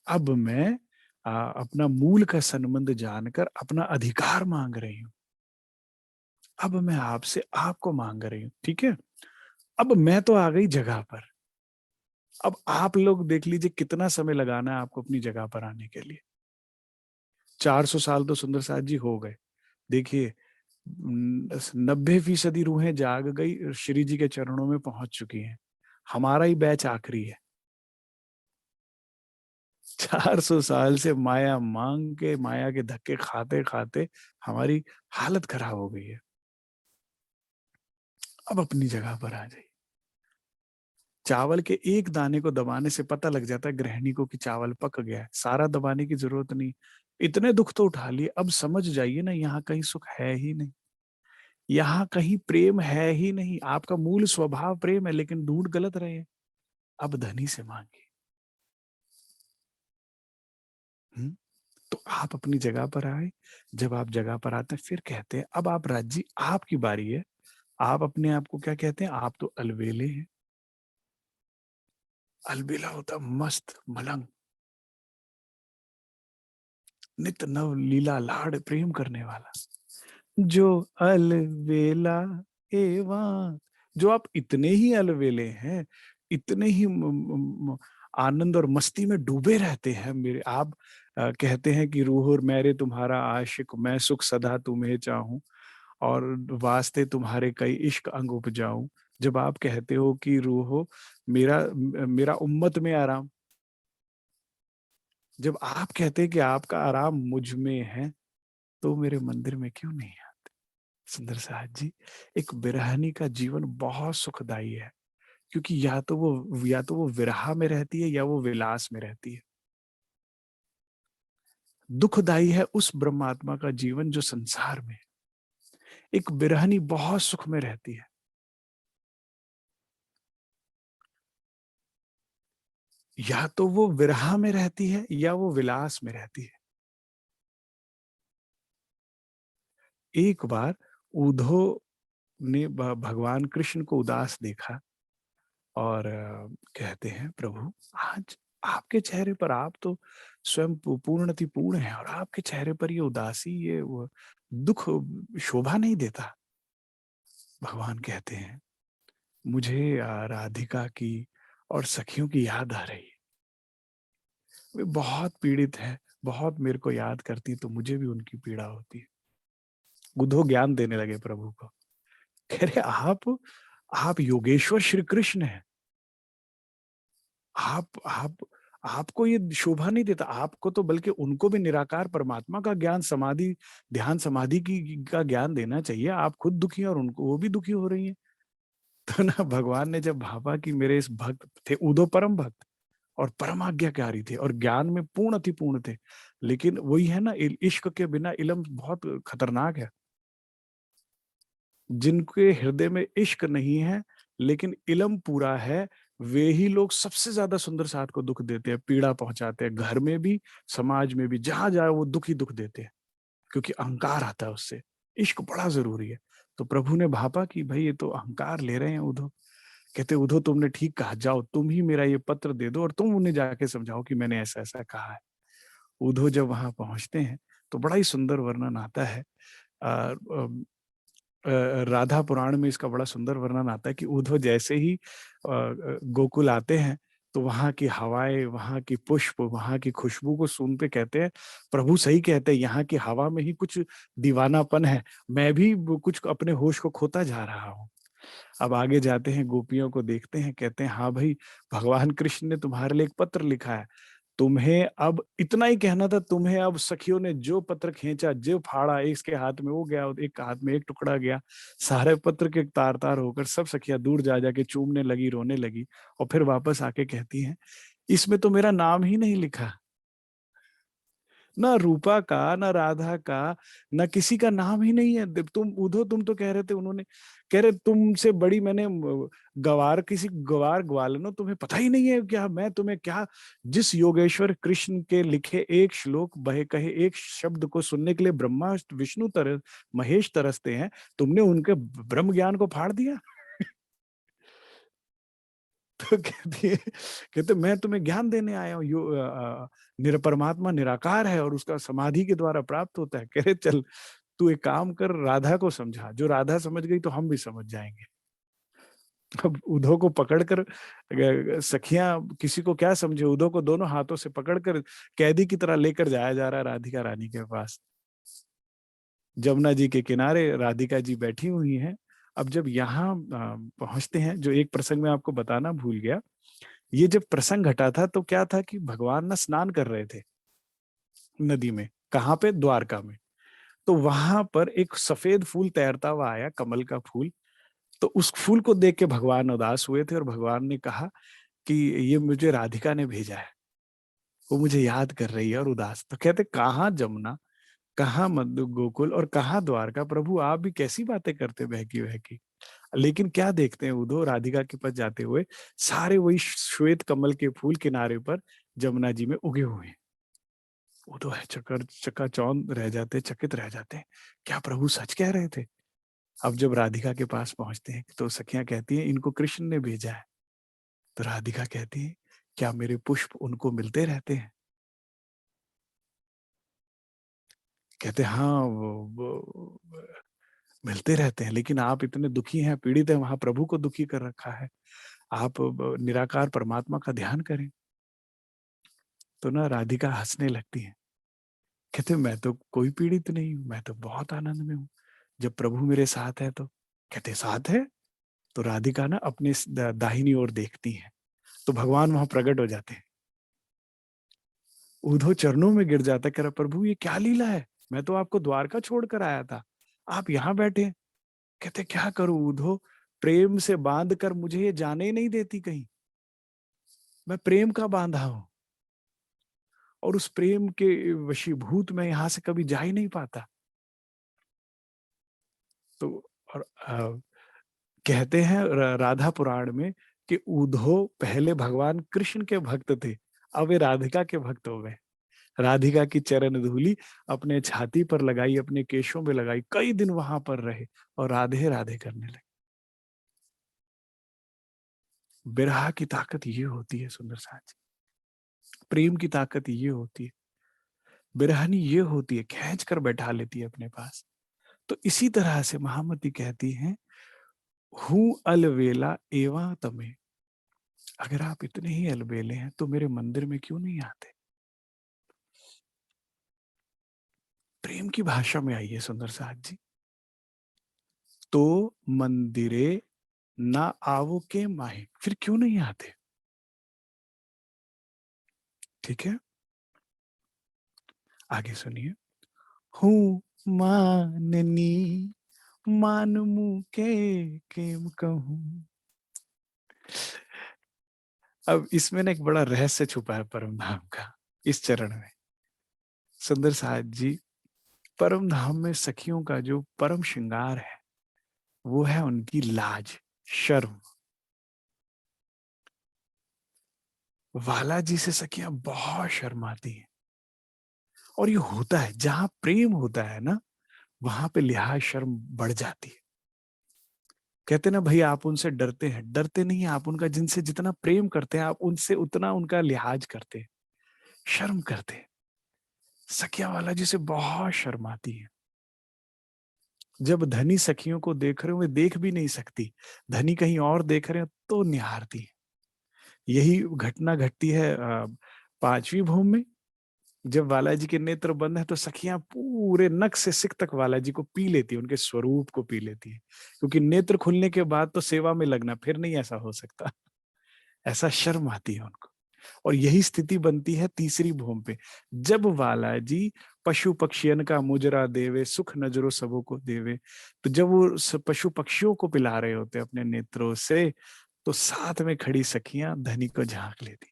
अब मैं अपना मूल का संबंध जानकर अपना अधिकार मांग रही हूँ। अब मैं आपसे आपको मांग रही हूँ। ठीक है, अब मैं तो आ गई जगह पर। अब आप लोग देख लीजिए कितना समय लगाना है आपको अपनी जगह पर आने के लिए। 400 साल तो सुंदर साथ जी हो गए। देखिए 90% रूहें जाग गई, श्री जी के चरणों में पहुंच चुकी हैं। हमारा ही बैच आखिरी है। 400 साल से माया मांग के, माया के धक्के खाते खाते हमारी हालत खराब हो गई है। अब अपनी जगह पर आ जाइए। चावल के एक दाने को दबाने से पता लग जाता है गृहिणी को कि चावल पक गया है। सारा दबाने की जरूरत नहीं। इतने दुख तो उठा लिए, अब समझ जाइए ना, यहाँ कहीं सुख है ही नहीं, यहाँ कहीं प्रेम है ही नहीं। आपका मूल स्वभाव प्रेम है, लेकिन ढूंढ गलत रहे हैं। अब धनी से मांगिए। तो आप अपनी जगह पर आए। जब आप जगह पर आते हैं फिर कहते हैं अब आप राज्य, आपकी बारी है। आप अपने आप को क्या कहते हैं? आप तो अलबेले हैं। अलबेला होता मस्त मलंग, नित नव लीला लाड़ प्रेम करने वाला। जो अलबेला एवं, जो आप इतने ही अलबेले हैं, इतने ही आनंद और मस्ती में डूबे रहते हैं। मेरे आप कहते हैं कि रूह और मेरे तुम्हारा आशिक, मैं सुख सदा तुम्हें चाहूं, और वास्ते तुम्हारे कई इश्क अंग उपजाऊं। जब आप कहते हो कि रूहो मेरा मेरा उम्मत में आराम, जब आप कहते हैं कि आपका आराम मुझ में है, तो मेरे मंदिर में क्यों नहीं आते? सुंदर साहब जी, एक बिरहनी का जीवन बहुत सुखदाई है, क्योंकि या तो वो विरह में रहती है या वो विलास में रहती है। दुखदाई है उस ब्रह्मात्मा का जीवन जो संसार में है। एक बिरहनी बहुत सुख में रहती है। या तो वो विरह में रहती है या वो विलास में रहती है। एक बार उद्धव ने भगवान कृष्ण को उदास देखा, और कहते हैं प्रभु, आज आपके चेहरे पर, आप तो स्वयं पूर्णति पूर्ण है, और आपके चेहरे पर ये उदासी, ये वो दुख शोभा नहीं देता। भगवान कहते हैं मुझे राधिका की और सखियों की याद आ रही है। वे बहुत पीड़ित है, बहुत मेरे को याद करती, तो मुझे भी उनकी पीड़ा होती है। उद्धव ज्ञान देने लगे प्रभु को। कह रहे आप योगेश्वर श्री कृष्ण हैं। आप आपको ये शोभा नहीं देता। आपको तो बल्कि उनको भी निराकार परमात्मा का ज्ञान, समाधि, ध्यान समाधि की का ज्ञान देना चाहिए। आप खुद दुखी हैं और उनको, वो भी दुखी हो रही है। तो ना भगवान ने जब भापा कि मेरे इस भक्त थे, उदो परम भक्त और परम आज्ञाकारी थे और ज्ञान में पूर्ण अति पूर्ण थे, लेकिन वही है ना, इश्क के बिना इल्म बहुत खतरनाक है। जिनके हृदय में इश्क नहीं है लेकिन इल्म पूरा है, वे ही लोग सबसे ज्यादा सुंदर साथ को दुख देते हैं, पीड़ा पहुंचाते हैं, घर में भी समाज में भी, जहां जाए वो दुख ही दुख देते हैं, क्योंकि अहंकार आता है उससे। इश्क बड़ा जरूरी है। तो प्रभु ने भापा कि भाई ये तो अहंकार ले रहे हैं उद्धव। कहते उद्धव तुमने ठीक कहा, जाओ तुम ही मेरा ये पत्र दे दो और तुम उन्हें जाके समझाओ कि मैंने ऐसा ऐसा कहा है। उद्धव जब वहां पहुंचते हैं तो बड़ा ही सुंदर वर्णन आता है। राधा पुराण में इसका बड़ा सुंदर वर्णन आता है कि उद्धव जैसे ही गोकुल आते हैं, तो वहां की हवाएं, वहां की पुष्प, वहां की खुशबू को सूंघते कहते हैं प्रभु सही कहते हैं, यहाँ की हवा में ही कुछ दीवानापन है, मैं भी कुछ अपने होश को खोता जा रहा हूँ। अब आगे जाते हैं, गोपियों को देखते हैं, कहते हैं हाँ भाई, भगवान कृष्ण ने तुम्हारे लिए एक पत्र लिखा है। तुम्हें अब इतना ही कहना था, तुम्हें अब सखियों ने जो पत्र खींचा, जो फाड़ा, इसके हाथ में वो गया, एक हाथ में एक टुकड़ा गया, सारे पत्र के तार तार होकर सब सखियां दूर जा जाके चूमने लगी, रोने लगी, और फिर वापस आके कहती हैं इसमें तो मेरा नाम ही नहीं लिखा। ना रूपा का, ना राधा का, ना किसी का नाम ही नहीं है। तुम उधो, तुम तो कह रहे थे, उन्होंने कह रहे तुमसे बड़ी मैंने गवार, किसी गवार ग्वालनो, तुम्हें पता ही नहीं है क्या मैं तुम्हें क्या। जिस योगेश्वर कृष्ण के लिखे एक श्लोक, बहे कहे एक शब्द को सुनने के लिए ब्रह्मा विष्णु महेश तरसते हैं, तुमने उनके ब्रह्म ज्ञान को फाड़ दिया। तो कहते मैं तुम्हें ज्ञान देने आया हूँ, परमात्मा निराकार है और उसका समाधि के द्वारा प्राप्त होता है। कह रहे चल तू एक काम कर, राधा को समझा, जो राधा समझ गई तो हम भी समझ जाएंगे। अब उद्धव को पकड़कर, सखियां किसी को क्या समझे, उद्धव को दोनों हाथों से पकड़कर कैदी की तरह लेकर जाया जा रहा है राधिका रानी के पास। जमुना जी के किनारे राधिका जी बैठी हुई हैं। अब जब यहाँ पहुंचते हैं, जो एक प्रसंग में आपको बताना भूल गया, ये जब प्रसंग घटा था तो क्या था कि भगवान ना स्नान कर रहे थे नदी में। कहाँ पे? द्वारका में। तो वहां पर एक सफेद फूल तैरता हुआ आया, कमल का फूल। तो उस फूल को देख के भगवान उदास हुए थे और भगवान ने कहा कि ये मुझे राधिका ने भेजा है, वो मुझे याद कर रही है और उदास। तो कहते कहाँ जमुना, कहाँ मधु गोकुल और कहाँ द्वारका, प्रभु आप भी कैसी बातें करते बहकी बहकी। लेकिन क्या देखते हैं उद्धव राधिका के पास जाते हुए, सारे वही श्वेत कमल के फूल किनारे पर जमुना जी में उगे हुए हैं। वो तो है चक्कर चकाचौंध रह जाते, चकित रह जाते हैं, क्या प्रभु सच कह रहे थे। अब जब राधिका के पास पहुंचते हैं तो सखियां कहती हैं इनको कृष्ण ने भेजा है। तो राधिका कहती है क्या मेरे पुष्प उनको मिलते रहते हैं? कहते हाँ वो मिलते रहते हैं, लेकिन आप इतने दुखी हैं, पीड़ित हैं, वहां प्रभु को दुखी कर रखा है। आप निराकार परमात्मा का ध्यान करें। तो ना राधिका हंसने लगती है, कहते मैं तो कोई पीड़ित नहीं हूं, मैं तो बहुत आनंद में हूँ जब प्रभु मेरे साथ है तो। कहते साथ है? तो राधिका ना अपने दाहिनी ओर देखती है तो भगवान वहां प्रकट हो जाते हैं। उद्धव चरणों में गिर जाता है, कह रहा प्रभु ये क्या लीला है, मैं तो आपको द्वारका छोड़कर आया था, आप यहाँ बैठे। कहते क्या करूं उद्धव, प्रेम से बांध कर मुझे ये जाने ही नहीं देती कहीं, मैं प्रेम का बांधा हूं और उस प्रेम के वशीभूत में यहां से कभी जा ही नहीं पाता। तो और कहते हैं राधा पुराण में कि उद्धव पहले भगवान कृष्ण के भक्त थे, अब वे राधिका के भक्त हो गए। राधिका की चरण धूली अपने छाती पर लगाई, अपने केशों में लगाई, कई दिन वहां पर रहे और राधे राधे करने लगे। विरह की ताकत ये होती है सुंदर साथ, प्रेम की ताकत ये होती है, बिरहनी ये होती है, खींच कर बैठा लेती है अपने पास। तो इसी तरह से महामती कहती हैं हूं अलवेला एवा तमे, अगर आप इतने ही अलबेले हैं तो मेरे मंदिर में क्यों नहीं आते। प्रेम की भाषा में आइए सुंदर साथ जी। तो मंदिरे ना आवो के माहे, फिर क्यों नहीं आते? ठीक है, आगे सुनिए। हूँ माननी मान मुँह के केम कहूँ। अब इसमें ना एक बड़ा रहस्य छुपा है परम धाम का, इस चरण में। सुंदर साथ जी, परम धाम में सखियों का जो परम श्रृंगार है वो है उनकी लाज, शर्म। वाला जी से सखियां बहुत शर्माती हैं और ये होता है जहां प्रेम होता है ना, वहां पे लिहाज शर्म बढ़ जाती है। कहते ना भाई आप उनसे डरते हैं, डरते नहीं है आप उनका, जिनसे जितना प्रेम करते हैं आप उनसे उतना उनका लिहाज करते हैं, शर्म करते हैं। सखिया वाला जी से बहुत शर्माती है। जब धनी सखियों को देख रहे हो वे देख भी नहीं सकती, धनी कहीं और देख रहे हो तो निहारती है। यही घटना घटती है पांचवी भूमि में। जब बालाजी के नेत्र बंद है तो सखियां पूरे नख से सिक तक बालाजी को पी लेती है, उनके स्वरूप को पी लेती है, क्योंकि नेत्र खुलने के बाद तो सेवा में लगना फिर नहीं ऐसा हो सकता। ऐसा शर्म आती है उनको। और यही स्थिति बनती है तीसरी भूमि पे, जब बालाजी पशु पक्षियन का मुजरा देवे सुख नजरों सबों को देवे। तो जब वो पशु पक्षियों को पिला रहे होते अपने नेत्रों से, तो साथ में खड़ी सखियां धनी को झांक लेती,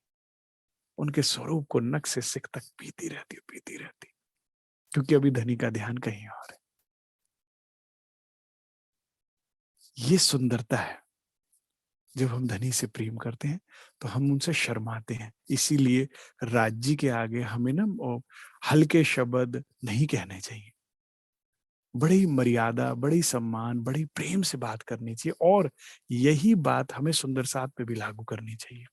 उनके स्वरूप को नख से सिख तक पीती रहती, पीती रहती। क्योंकि अभी धनी का ध्यान कहीं और है। ये सुंदरता है। जब हम धनी से प्रेम करते हैं तो हम उनसे शर्माते हैं, इसीलिए राज्य के आगे हमें ना हल्के शब्द नहीं कहने चाहिए। बड़ी मर्यादा, बड़ी सम्मान, बड़ी प्रेम से बात करनी चाहिए, और यही बात हमें सुंदर साथ पे भी लागू करनी चाहिए।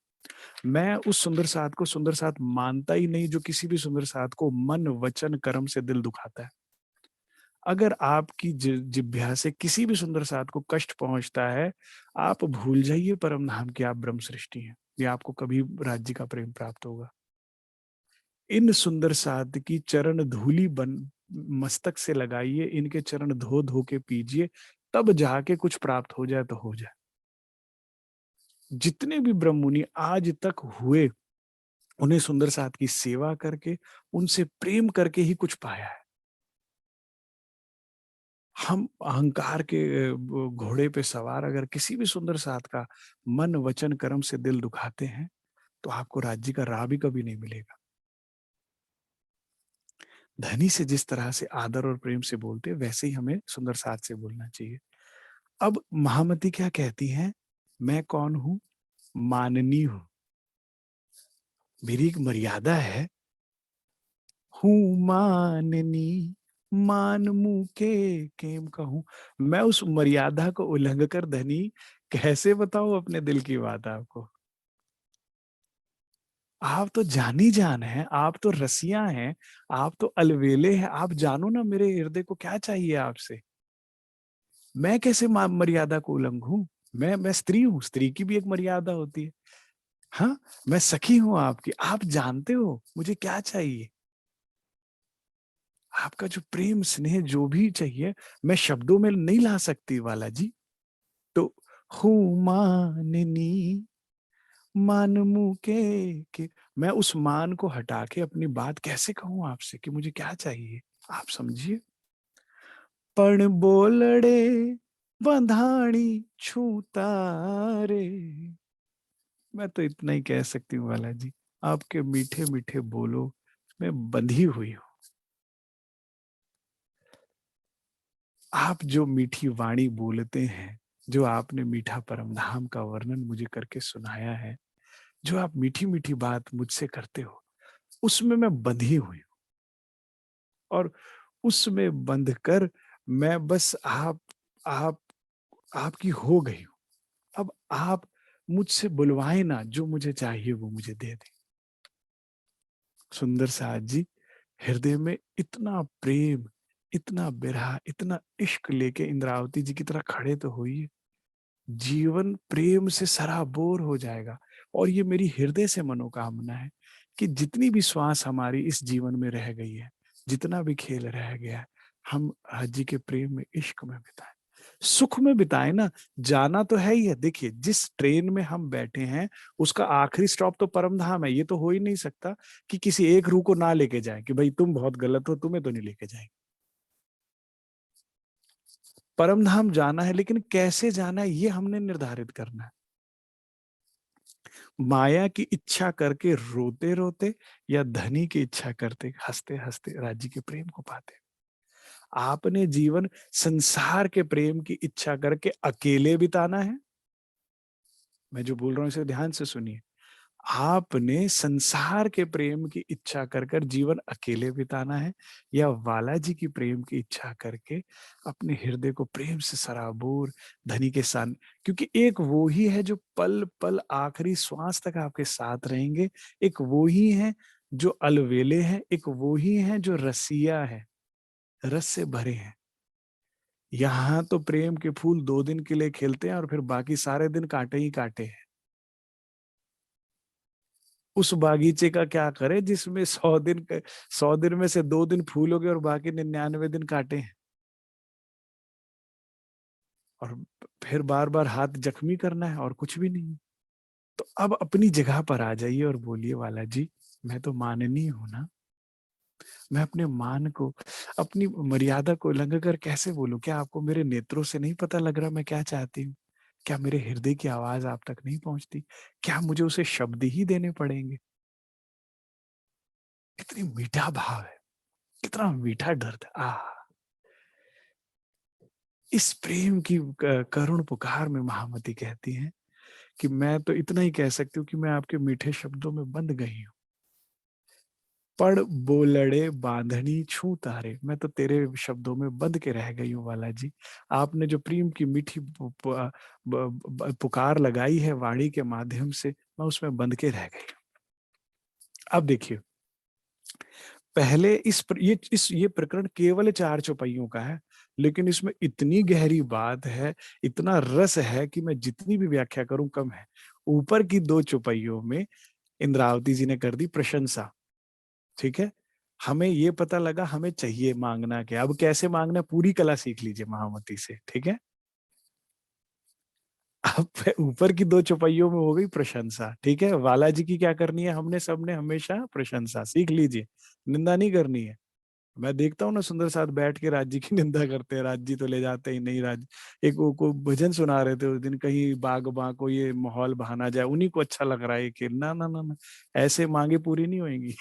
मैं उस सुंदर साथ को सुंदर साथ मानता ही नहीं जो किसी भी सुंदर साथ को मन, वचन, कर्म से दिल दुखाता है। अगर आपकी जिह्वा से किसी भी सुंदर साथ को कष्ट पहुंचता है, आप भूल जाइए परम धाम की आप ब्रह्म सृष्टि हैं। ये आपको कभी राज्य का प्रेम प्राप्त होगा। इन सुंदर साध की चरण धूलि बन मस्तक से लगाइए, इनके चरण धो धो के पीजिए, तब जाके कुछ प्राप्त हो जाए तो हो जाए। जितने भी ब्रह्म मुनि आज तक हुए, उन्हें सुंदर साध की सेवा करके, उनसे प्रेम करके ही कुछ पाया है। हम अहंकार के घोड़े पे सवार अगर किसी भी सुंदर साथ का मन, वचन, कर्म से दिल दुखाते हैं, तो आपको राज्य का राह भी कभी नहीं मिलेगा। धनी से जिस तरह से आदर और प्रेम से बोलते हैं, वैसे ही हमें सुंदर साथ से बोलना चाहिए। अब महामती क्या कहती हैं? मैं कौन हूं? माननी हूं। मेरी एक मर्यादा है। हूं माननी, मान मुंह के केम कहूं। मैं उस मर्यादा को उल्लंघ कर धनी कैसे बताऊं अपने दिल की बात आपको? आप तो जानी जान है, आप तो रसिया हैं, आप तो अलवेले हैं, आप जानो ना मेरे हृदय को क्या चाहिए आपसे। मैं कैसे मर्यादा को उल्लंघूं? मैं स्त्री हूं, स्त्री की भी एक मर्यादा होती है। हाँ, मैं सखी हूं आपकी, आप जानते हो मुझे क्या चाहिए। आपका जो प्रेम स्नेह जो भी चाहिए, मैं शब्दों में नहीं ला सकती वाला जी। तो हूं माननी, मान मुंह के मैं उस मान को हटा के अपनी बात कैसे कहूं आपसे कि मुझे क्या चाहिए। आप समझिए। पण बोलड़े बंधानी छूता रे। मैं तो इतना ही कह सकती हूँ वाला जी, आपके मीठे मीठे बोलो मैं बंधी हुई हूँ। आप जो मीठी वाणी बोलते हैं, जो आपने मीठा परम धाम का वर्णन मुझे करके सुनाया है, जो आप मीठी मीठी बात मुझसे करते हो, उसमें मैं बंधी हुई हूँ। और उसमें बंध कर मैं बस आप आपकी हो गई हूँ। अब आप मुझसे बुलवाए ना, जो मुझे चाहिए वो मुझे दे दे। सुंदर साथ जी हृदय में इतना प्रेम, इतना बिरहा, इतना इश्क लेके इंद्रावती जी की तरह खड़े तो होइए। जीवन प्रेम से सराबोर हो जाएगा। और ये मेरी हृदय से मनोकामना है कि जितनी भी श्वास हमारी इस जीवन में रह गई है, जितना भी खेल रह गया है, हम हज के प्रेम में, इश्क में बिताएं, सुख में बिताएं ना। जाना तो है ही है। देखिए, जिस ट्रेन में हम बैठे हैं, उसका आखिरी स्टॉप तो परम धाम है। ये तो हो ही नहीं सकता कि किसी एक रूह को ना लेके जाए कि भाई तुम बहुत गलत हो, तुम्हें तो नहीं लेके जाएंगे। परम धाम जाना है, लेकिन कैसे जाना है ये हमने निर्धारित करना है। माया की इच्छा करके रोते रोते, या धनी की इच्छा करते हंसते हंसते राज्य के प्रेम को पाते। आपने जीवन संसार के प्रेम की इच्छा करके अकेले बिताना है। मैं जो बोल रहा हूं इसे ध्यान से सुनिए। आपने संसार के प्रेम की इच्छा कर कर जीवन अकेले बिताना है, या बालाजी की प्रेम की इच्छा करके अपने हृदय को प्रेम से सराबोर धनी के साथ। क्योंकि एक वो ही है जो पल पल आखिरी श्वास तक आपके साथ रहेंगे। एक वो ही है जो अलवेले हैं, एक वो ही है जो रसिया है, रस से भरे हैं। यहाँ तो प्रेम के फूल 2 दिन के लिए खिलते हैं और फिर बाकी सारे दिन कांटे ही कांटे हैं। उस बागीचे का क्या करे जिसमें 100 दिन में से 2 दिन फूलोगे और बाकी 99 दिन काटे हैं। और फिर बार बार हाथ जख्मी करना है और कुछ भी नहीं। तो अब अपनी जगह पर आ जाइए और बोलिए, वाला जी मैं तो माननीय हूं ना। मैं अपने मान को, अपनी मर्यादा को उल्लंघन कर कैसे बोलूं? क्या आपको मेरे नेत्रों से नहीं पता लग रहा मैं क्या चाहती हूँ? क्या मेरे हृदय की आवाज आप तक नहीं पहुंचती? क्या मुझे उसे शब्द ही देने पड़ेंगे? कितनी मीठा भाव है। कितना मीठा दर्द। इस प्रेम की करुण पुकार में महामती कहती हैं कि मैं तो इतना ही कह सकती हूँ कि मैं आपके मीठे शब्दों में बंध गई हूँ। पड़ बोलड़े बांधनी छू तारे, मैं तो तेरे शब्दों में बंध के रह गई हूँ वाला जी। आपने जो प्रेम की मीठी पुकार लगाई है वाणी के माध्यम से, मैं उसमें बंध के रह गई। अब देखिए, पहले ये प्रकरण केवल 4 चौपाइयों का है, लेकिन इसमें इतनी गहरी बात है, इतना रस है कि मैं जितनी भी व्याख्या करूं कम है। ऊपर की 2 चौपाइयों में इंद्रावती जी ने कर दी प्रशंसा, ठीक है। हमें ये पता लगा हमें चाहिए मांगना क्या, अब कैसे मांगना पूरी कला सीख लीजिए महामती से, ठीक है। अब ऊपर की 2 चौपाइयों में हो गई प्रशंसा, ठीक है। वाला जी की क्या करनी है, हमने सबने हमेशा प्रशंसा सीख लीजिए, निंदा नहीं करनी है। मैं देखता हूँ ना सुंदर साथ बैठ के राज जी की निंदा करते हैं, राज जी तो ले जाते ही नहीं। राज एक को भजन सुना रहे थे उस दिन, कहीं बाग बाग को ये माहौल बहाना जाए, उन्हीं को अच्छा लग रहा है कि ना ना ना ना, ऐसे मांगे पूरी नहीं होंगी।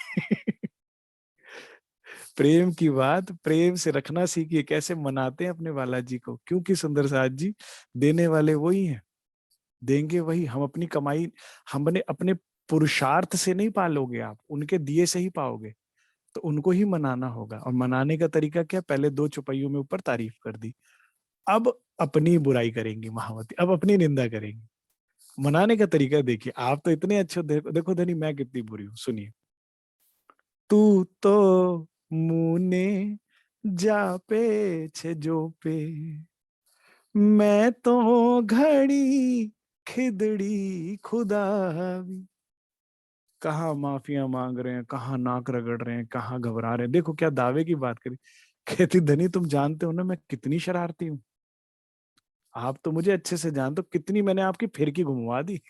प्रेम की बात प्रेम से रखना सीखिए, कैसे मनाते हैं अपने वाला जी को, क्योंकि सुंदर साथ जी देने वाले वही हैं, देंगे वही। हम अपनी कमाई, हमने अपने पुरुषार्थ से नहीं पालोगे आप, उनके दिए से ही पाओगे। तो उनको ही मनाना होगा, और मनाने का तरीका क्या, पहले 2 चौपाइयों में ऊपर तारीफ कर दी, अब अपनी बुराई करेंगी महावती, अब अपनी निंदा करेंगी। मनाने का तरीका देखिए, आप तो इतने अच्छे, देखो धनी मैं कितनी बुरी हूं, सुनिए। तू तो मुने जापे छे जो पे, मैं तो घड़ी खिदड़ी खुदावी। कहाँ माफिया मांग रहे हैं, कहाँ नाक रगड़ रहे हैं, कहाँ घबरा रहे हैं, देखो क्या दावे की बात करी। कहती धनी तुम जानते हो ना मैं कितनी शरारती हूँ, आप तो मुझे अच्छे से जानते हो, कितनी मैंने आपकी फिरकी घुमवा दी।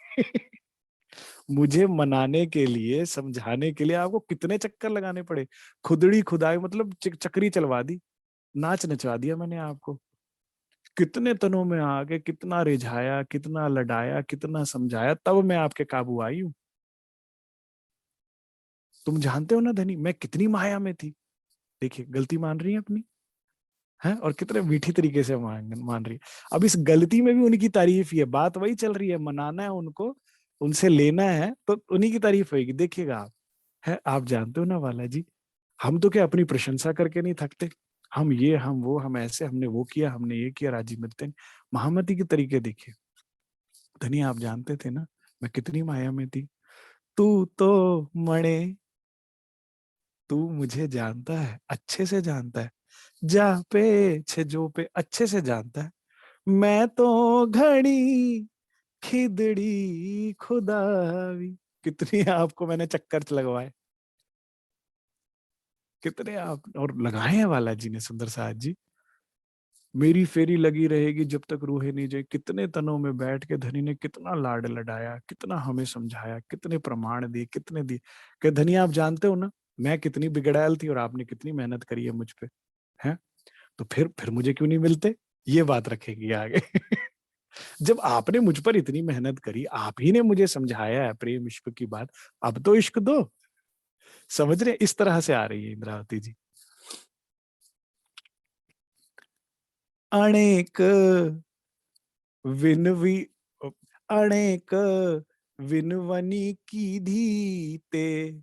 मुझे मनाने के लिए, समझाने के लिए आपको कितने चक्कर लगाने पड़े, खुदड़ी खुदाई मतलब चक्री चलवा दी, नाच नचवा दिया मैंने आपको। कितने तनों में आके कितना रिझाया, कितना लड़ाया, कितना समझाया, तब मैं आपके काबू आई हूँ। तुम जानते हो ना धनी मैं कितनी माया में थी। देखिए गलती मान रही है अपनी, है, और कितने मीठी तरीके से मान रही है। अब इस गलती में भी उनकी तारीफ ही है, बात वही चल रही है, मनाना है उनको, उनसे लेना है तो उन्हीं की तारीफ होगी, देखिएगा आप। है, आप जानते हो ना वाला जी, हम तो क्या अपनी प्रशंसा करके नहीं थकते, हम ये हम वो हम ऐसे, हमने वो किया, हमने ये किया, राजी मिलते हैं। महामती के तरीके देखिए, धनी आप जानते थे ना मैं कितनी माया में थी। तू तो मणे, तू मुझे जानता है, अच्छे से जानता है, जा पे छे जो पे अच्छे से जानता है, मैं तो घड़ी खिदड़ी खुदावी। कितनी आपको मैंने चक्कर लगवाए, कितने आप और लगाए हैं वाला जी ने, सुंदर साथ जी। मेरी फेरी लगी रहेगी जब तक रूहे नहीं जाए, कितने तनों में बैठ के धनी ने कितना लाड लडाया, कितना हमें समझाया, कितने प्रमाण दिए, कितने दिए कि धनी आप जानते हो ना मैं कितनी बिगड़ैल थी और आपने कितनी मेहनत करी है मुझ पे, है। तो फिर मुझे क्यों नहीं मिलते, ये बात रखेगी आगे। जब आपने मुझ पर इतनी मेहनत करी, आप ही ने मुझे समझाया है प्रेम इश्क की बात, अब तो इश्क दो। समझ रहे, इस तरह से आ रही है इंद्रावती जी। अनेक विनवी अनेक विनवनी की धी ते।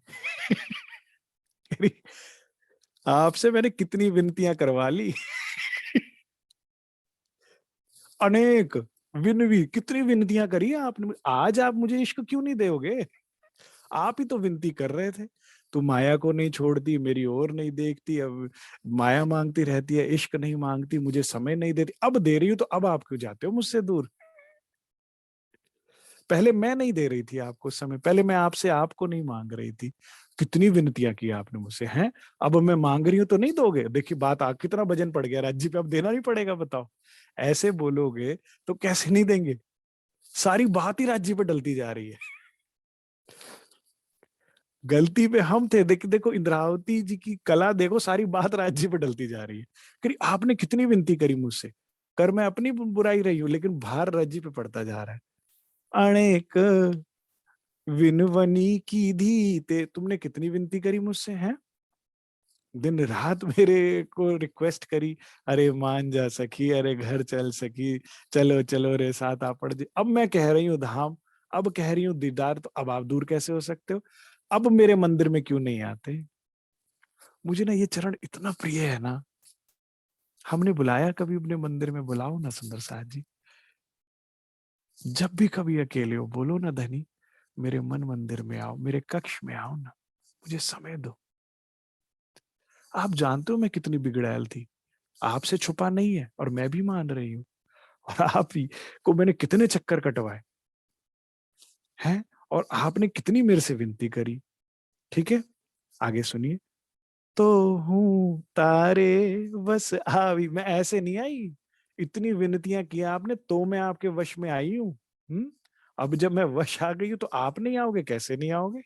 आपसे मैंने कितनी विनतियां करवा ली। अनेक विनवी, कितनी विनतियां करी है आपने, आज आप मुझे इश्क क्यों नहीं दोगे, आप ही तो विनती कर रहे थे। तू माया को नहीं छोड़ती, मेरी ओर नहीं देखती, अब माया मांगती रहती है, इश्क नहीं मांगती, मुझे समय नहीं देती, अब दे रही हूँ तो अब आप क्यों जाते हो मुझसे दूर। पहले मैं नहीं दे रही थी आपको समय, पहले मैं आपसे आपको नहीं मांग रही थी, कितनी विनतियां की आपने मुझसे, हैं। अब मैं मांग रही हूँ तो नहीं दोगे, देखिए बात आ कितना वजन पड़ गया राज्य पे, अब देना नहीं पड़ेगा बताओ। ऐसे बोलोगे तो कैसे नहीं देंगे, सारी बात ही राज्य पे डलती जा रही है। गलती पे हम थे, देखो इंद्रावती जी की कला देखो, सारी बात राज्य पे डलती जा रही है कि आपने कितनी विनती करी मुझसे, कर मैं अपनी बुराई रही हूं, लेकिन भार राज्य पे पड़ता जा रहा है। अनेक विनवनी की धी ते, तुमने कितनी विनती करी मुझसे, हैं। दिन रात मेरे को रिक्वेस्ट करी, अरे मान जा सखी, अरे घर चल सकी, चलो चलो रे साथ आ पड़ जी। अब मैं कह रही हूँ धाम, अब कह रही हूँ दीदार, तो अब आप दूर कैसे हो सकते हो? अब मेरे मंदिर में क्यों नहीं आते? मुझे ना ये चरण इतना प्रिय है ना। हमने बुलाया कभी अपने मंदिर में? बुलाओ ना सुंदर साथ जी। जब भी कभी अकेले हो बोलो ना धनी, मेरे मन मंदिर में आओ, मेरे कक्ष में आओ ना, मुझे समय दो। आप जानते हो मैं कितनी बिगड़ैल थी, आपसे छुपा नहीं है, और मैं भी मान रही हूँ। और आप ही को मैंने कितने चक्कर कटवाए हैं, और आपने कितनी मेरे से विनती करी। ठीक है, आगे सुनिए। तो हूं तारे बस आवी, मैं ऐसे नहीं आई, इतनी विनतियां की आपने तो मैं आपके वश में आई हूं। अब जब मैं वश आ गई हूं तो आप नहीं आओगे? कैसे नहीं आओगे?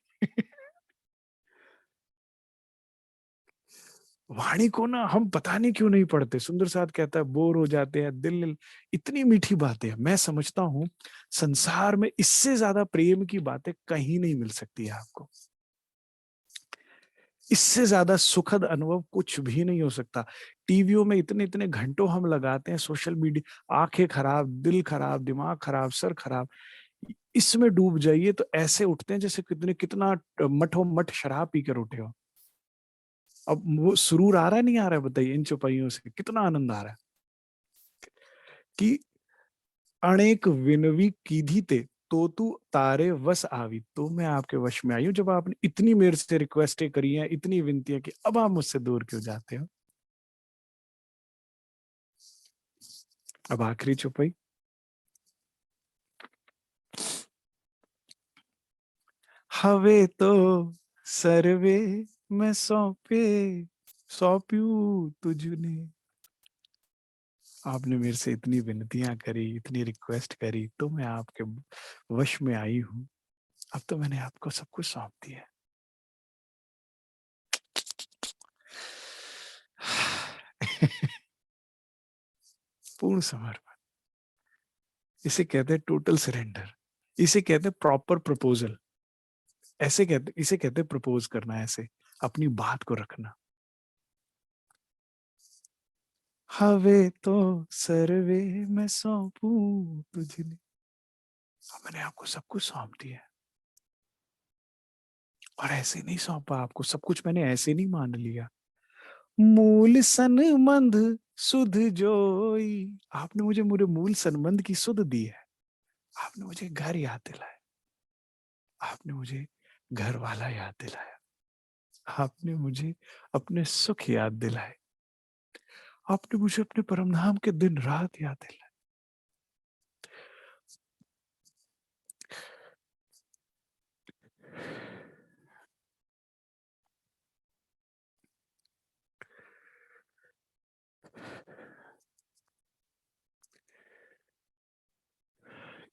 वाणी को ना हम पता नहीं क्यों नहीं पढ़ते। सुंदर साथ कहता है बोर हो जाते हैं, दिल, इतनी मीठी बातें हैं। मैं समझता हूं संसार में इससे ज्यादा प्रेम की बातें कहीं नहीं मिल सकती है आपको। इससे ज्यादा सुखद अनुभव कुछ भी नहीं हो सकता। टीवियों में इतने इतने घंटों हम लगाते हैं, सोशल मीडिया, आंखें खराब, दिल खराब, दिमाग खराब, सर खराब। इसमें डूब जाइए तो ऐसे उठते हैं जैसे कितने कितना मठो मठ शराब पीकर उठे हो। अब वो सुरूर आ रहा है नहीं आ रहा है बताइए? इन चौपाइयों से कितना आनंद आ रहा है कि अनेक विनवी कीधी ते तो तू तारे वश आवी, तो मैं आपके वश में आई हूं। जब आपने इतनी मेरे से रिक्वेस्टें करी हैं, इतनी विनतियां की, अब आप मुझसे दूर क्यों जाते हो? अब आखिरी चौपाई। हवे तो सर्वे मैं सौंप्यूं तुझने। आपने मेरे से इतनी विनतियां करी, इतनी रिक्वेस्ट करी, तो मैं आपके वश में आई हूं। अब तो मैंने आपको सब कुछ सौंप दिया है। पूर्ण समर्पण, इसे कहते हैं टोटल सरेंडर। इसे कहते हैं प्रॉपर प्रपोजल। ऐसे कहते, इसे कहते हैं प्रपोज करना, ऐसे अपनी बात को रखना। हवे तो सर्वे मैं सौंपूं तुझे। मैंने आपको सब कुछ सौंप दिया है। और ऐसे नहीं सौंपा आपको सब कुछ, मैंने ऐसे नहीं मान लिया। मूल संबंध सुध जोई, आपने मुझे मेरे मूल संबंध की सुध दी है। आपने मुझे घर याद दिलाया, आपने मुझे घर वाला याद दिलाया, आपने मुझे अपने सुख याद दिलाए, आपने मुझे अपने परम धाम के दिन रात याद दिलाए।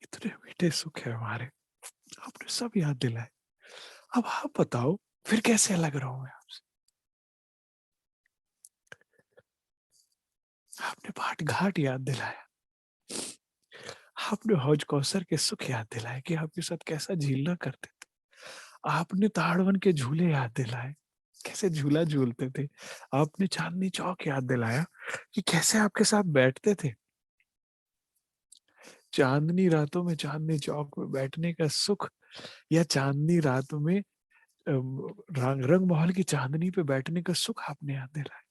इतने मीठे सुख है हमारे, आपने सब याद दिलाए। अब आप बताओ फिर कैसे अलग रहूं मैं आपसे? आपने बाट घाट याद दिलाया, आपने हौज कौसर के सुख याद दिलाए कि आपके साथ कैसा झीलना करते थे। आपने ताड़वन के झूले याद दिलाए, कैसे झूला झूलते थे। आपने चांदनी चौक याद दिलाया कि कैसे आपके साथ बैठते थे। चांदनी रातों में चांदनी चौक में बैठने का सुख, या चांदनी रातों में रंग रंग महल की चांदनी पे बैठने का सुख आपने याद दिलाया।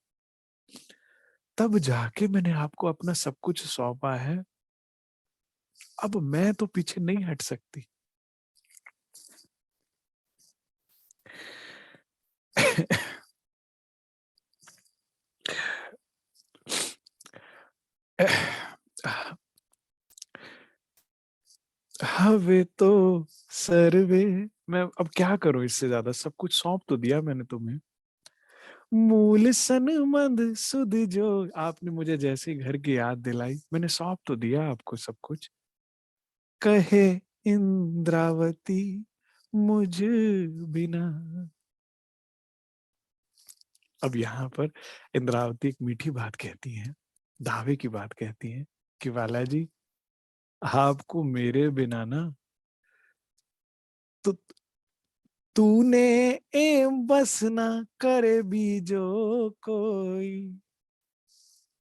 तब जाके मैंने आपको अपना सब कुछ सौंपा है। अब मैं तो पीछे नहीं हट सकती। हवे तो सर्वे, मैं अब क्या करूं इससे ज्यादा? सब कुछ सौंप तो दिया मैंने तुम्हें। मूल सनमंद सुध जो, आपने मुझे जैसे घर की याद दिलाई, मैंने सौंप तो दिया आपको सब कुछ। कहे इंद्रावती मुझ बिना। अब यहाँ पर इंद्रावती एक मीठी बात कहती है, दावे की बात कहती है कि वाला जी, आपको मेरे बिना ना, तो तूने एम बस ना करे बीजो कोई,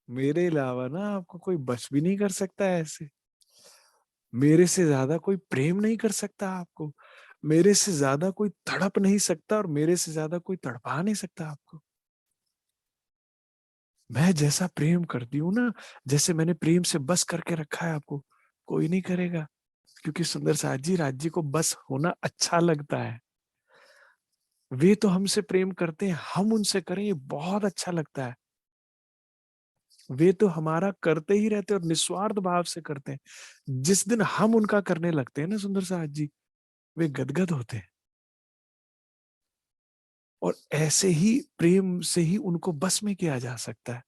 मेरे अलावा ना आपको कोई बस भी नहीं कर सकता ऐसे। मेरे से ज्यादा कोई प्रेम नहीं कर सकता आपको, मेरे से ज्यादा कोई तड़प नहीं सकता, और मेरे से ज्यादा कोई तड़पा नहीं सकता आपको। मैं जैसा प्रेम करती हूँ ना, जैसे मैंने प्रेम से बस करके रखा है आपको, कोई नहीं करेगा। क्योंकि सुंदर साथ जी, राज्य को बस होना अच्छा लगता है। वे तो हमसे प्रेम करते हैं, हम उनसे करें ये बहुत अच्छा लगता है। वे तो हमारा करते ही रहते हैं और निस्वार्थ भाव से करते हैं। जिस दिन हम उनका करने लगते हैं ना सुंदर साथ जी, वे गदगद होते हैं। और ऐसे ही प्रेम से ही उनको बस में किया जा सकता है।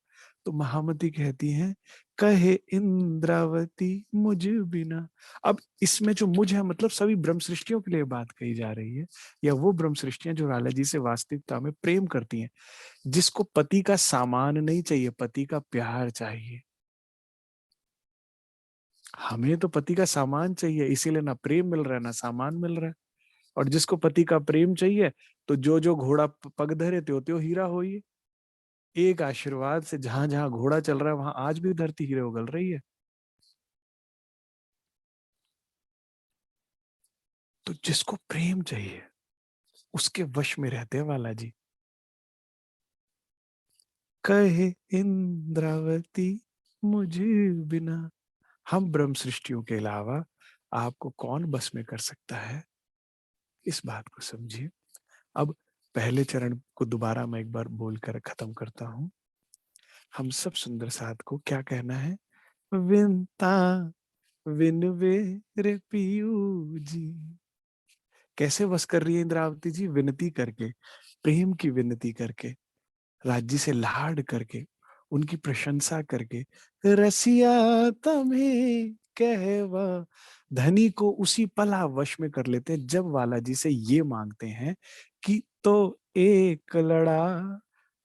तो महामती कहती हैं, कहे इंद्रावती मुझ बिना। अब इसमें जो मुझ है, मतलब सभी ब्रह्म सृष्टियों के लिए बात कही जा रही है, या वो ब्रह्म सृष्टियां जो लाला जी से वास्तविकता में प्रेम करती हैं, जिसको पति का सामान नहीं चाहिए, पति का प्यार चाहिए। हमें तो पति का सामान चाहिए, इसीलिए ना प्रेम मिल रहा है ना सामान मिल रहा है। और जिसको पति का प्रेम चाहिए, तो जो जो घोड़ा पग धरे त्यों त्यों हीरा होइए। एक आशीर्वाद से जहां जहां घोड़ा चल रहा है, वहां आज भी धरती हीरे उगल रही है। तो जिसको प्रेम चाहिए, उसके वश में रहते हैं वाला जी। कहे इंद्रावती मुझे बिना। हम ब्रह्म सृष्टियों के अलावा आपको कौन बस में कर सकता है, इस बात को समझिए। अब पहले चरण को दोबारा मैं एक बार बोलकर खत्म करता हूं। हम सब सुंदर साथ को क्या कहना है? विनता विनवे रे पियू जी। कैसे वश कर रही है इंद्रावती जी? विनती करके, प्रेम की विनती करके, राज्य से लाड करके, उनकी प्रशंसा करके। रसिया तम्हे कहवा। धनी को उसी पला वश में कर लेते हैं जब वाला जी से ये मांगते हैं कि तो एक लड़ा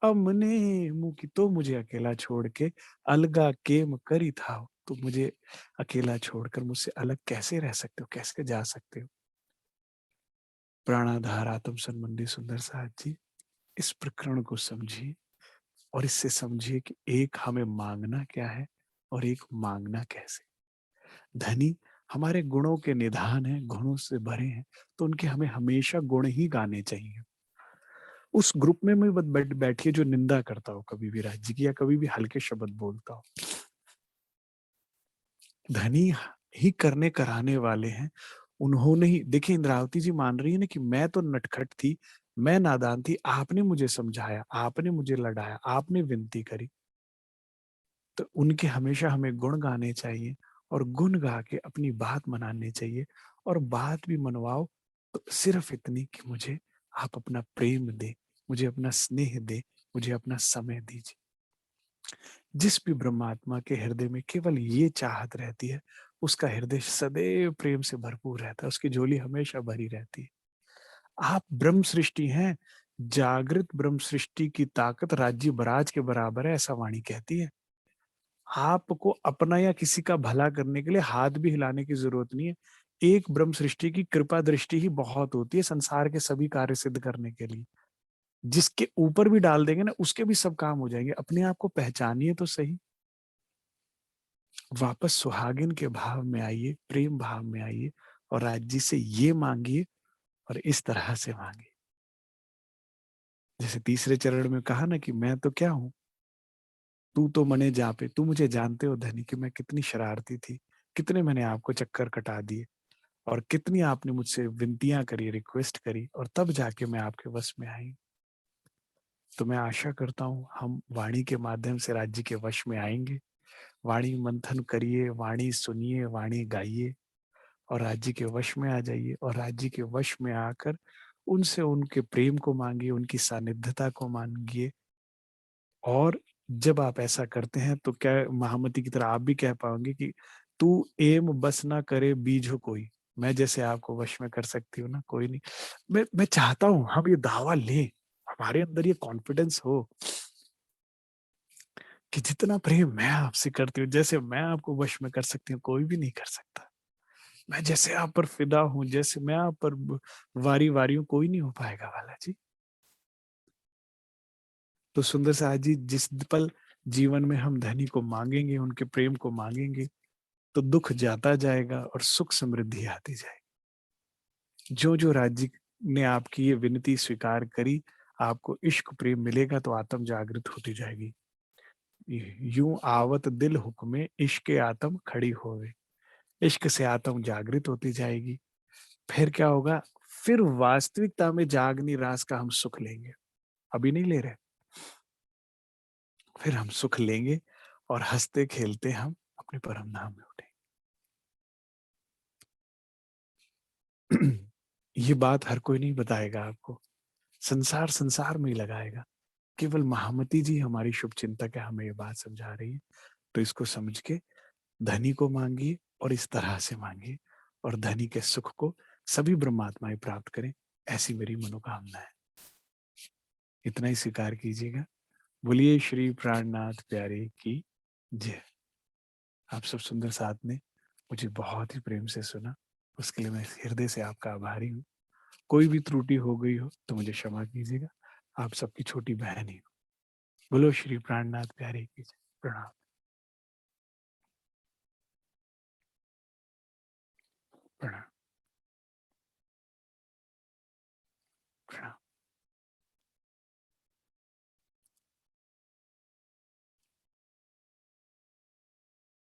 अमने मुंह की, तो मुझे अकेला छोड़ के अलगा केम करी था। तो मुझे अकेला छोड़कर मुझसे अलग कैसे रह सकते हो, कैसे जा सकते हो? प्राणाधार आत्म संबंधी सुंदर साथ जी, इस प्रकरण को समझिए और इससे समझिए कि एक हमें मांगना क्या है और एक मांगना कैसे। धनी हमारे गुणों के निधान है, गुणों से भरे हैं, तो उनके हमें हमेशा गुण ही गाने चाहिए। उस ग्रुप में मैं बैठिए जो निंदा करता हो कभी भी राज्य की, या कभी भी हल्के शब्द बोलता हो। धनी ही करने कराने वाले हैं। उन्होंने ही, देखिए इंद्रावती जी मान रही है ना कि मैं तो नटखट थी, मैं नादान थी, आपने मुझे समझाया, आपने मुझे लड़ाया, आपने विनती करी। तो उनके हमेशा हमें गुण गाने चाहिए, और गुण गा के अपनी बात मनानी चाहिए। और बात भी मनवाओ तो सिर्फ इतनी कि मुझे आप अपना प्रेम दे, मुझे अपना स्नेह दे, मुझे अपना समय दीजिए। जिस भी ब्रह्मात्मा के हृदय में केवल ये चाहत रहती है, उसका हृदय सदैव प्रेम से भरपूर रहता है, उसकी झोली हमेशा भरी रहती है। आप ब्रह्म सृष्टि हैं। जागृत ब्रह्म सृष्टि की ताकत राज्य बराज के बराबर है, ऐसा वाणी कहती है। आपको अपना या किसी का भला करने के लिए हाथ भी हिलाने की जरूरत नहीं है। एक ब्रह्म सृष्टि की कृपा दृष्टि ही बहुत होती है संसार के सभी कार्य सिद्ध करने के लिए। जिसके ऊपर भी डाल देंगे ना, उसके भी सब काम हो जाएंगे। अपने आप को पहचानिए तो सही। वापस सुहागिन के भाव में आइए, प्रेम भाव में आइए, और राज्य से ये मांगिए और इस तरह से मांगिए। जैसे तीसरे चरण में कहा ना कि मैं तो क्या हूं, तू तो मने जा पे। तू मुझे जानते हो धनी कि मैं कितनी शरारती थी, कितने मैंने आपको चक्कर कटा दिए, और कितनी आपने मुझसे विनतियां करी, रिक्वेस्ट करी, और तब जाके मैं आपके वश में आई। तो मैं आशा करता हूं हम वाणी के माध्यम से राज्य के वश में आएंगे। वाणी मंथन करिए, वाणी सुनिए, वाणी गाइए, और राज्य के वश में आ जाइए। और राज्य के वश में आकर उनसे उनके प्रेम को मांगिए, उनकी सानिध्यता को मांगिए। और जब आप ऐसा करते हैं तो क्या महामती की तरह आप भी कह पाओगे कि तू एम बस ना करे बीज हो कोई। मैं जैसे आपको वश में कर सकती हूँ ना, कोई नहीं। मैं चाहता हूं हम ये दावा लें, हमारे अंदर ये कॉन्फिडेंस हो कि जितना प्रेम मैं आपसे करती हूँ, जैसे मैं आपको वश में कर सकती हूँ, कोई भी नहीं कर सकता। मैं जैसे आप पर फिदा हूं, जैसे मैं आप पर वारी वारियों कोई नहीं हो पाएगा वाला जी। तो सुंदर साज जी, जिस पल जीवन में हम धनी को मांगेंगे, उनके प्रेम को मांगेंगे, तो दुख जाता जाएगा और सुख समृद्धि आती जाएगी। जो जो राज्य ने आपकी ये विनती स्वीकार करी, आपको इश्क प्रेम मिलेगा तो आत्म जागृत होती जाएगी। यूं आवत दिल हुक्मे इश्क आत्म खड़ी होवे, इश्क से आत्म जागृत होती जाएगी। फिर क्या होगा? फिर वास्तविकता में जागनी रास का हम सुख लेंगे, अभी नहीं ले रहे। फिर हम सुख लेंगे और हंसते खेलते हम अपने परम धाम में उठेंगे। ये बात हर कोई नहीं बताएगा आपको, संसार संसार में ही लगाएगा। केवल महामती जी हमारी शुभ चिंतक है, हमें ये बात समझा रही है। तो इसको समझ के धनी को मांगिए और इस तरह से मांगिए, और धनी के सुख को सभी ब्रह्मात्माएं प्राप्त करें, ऐसी मेरी मनोकामना है। इतना ही स्वीकार कीजिएगा। बोलिए श्री प्राणनाथ प्यारे की जय। आप सब सुंदर साथ ने मुझे बहुत ही प्रेम से सुना, उसके लिए मैं हृदय से आपका आभारी हूँ। कोई भी त्रुटि हो गई हो तो मुझे क्षमा कीजिएगा, आप सबकी छोटी बहन ही हूँ। बोलो श्री प्राणनाथ प्यारे की जय। प्रणाम। प्रणाम।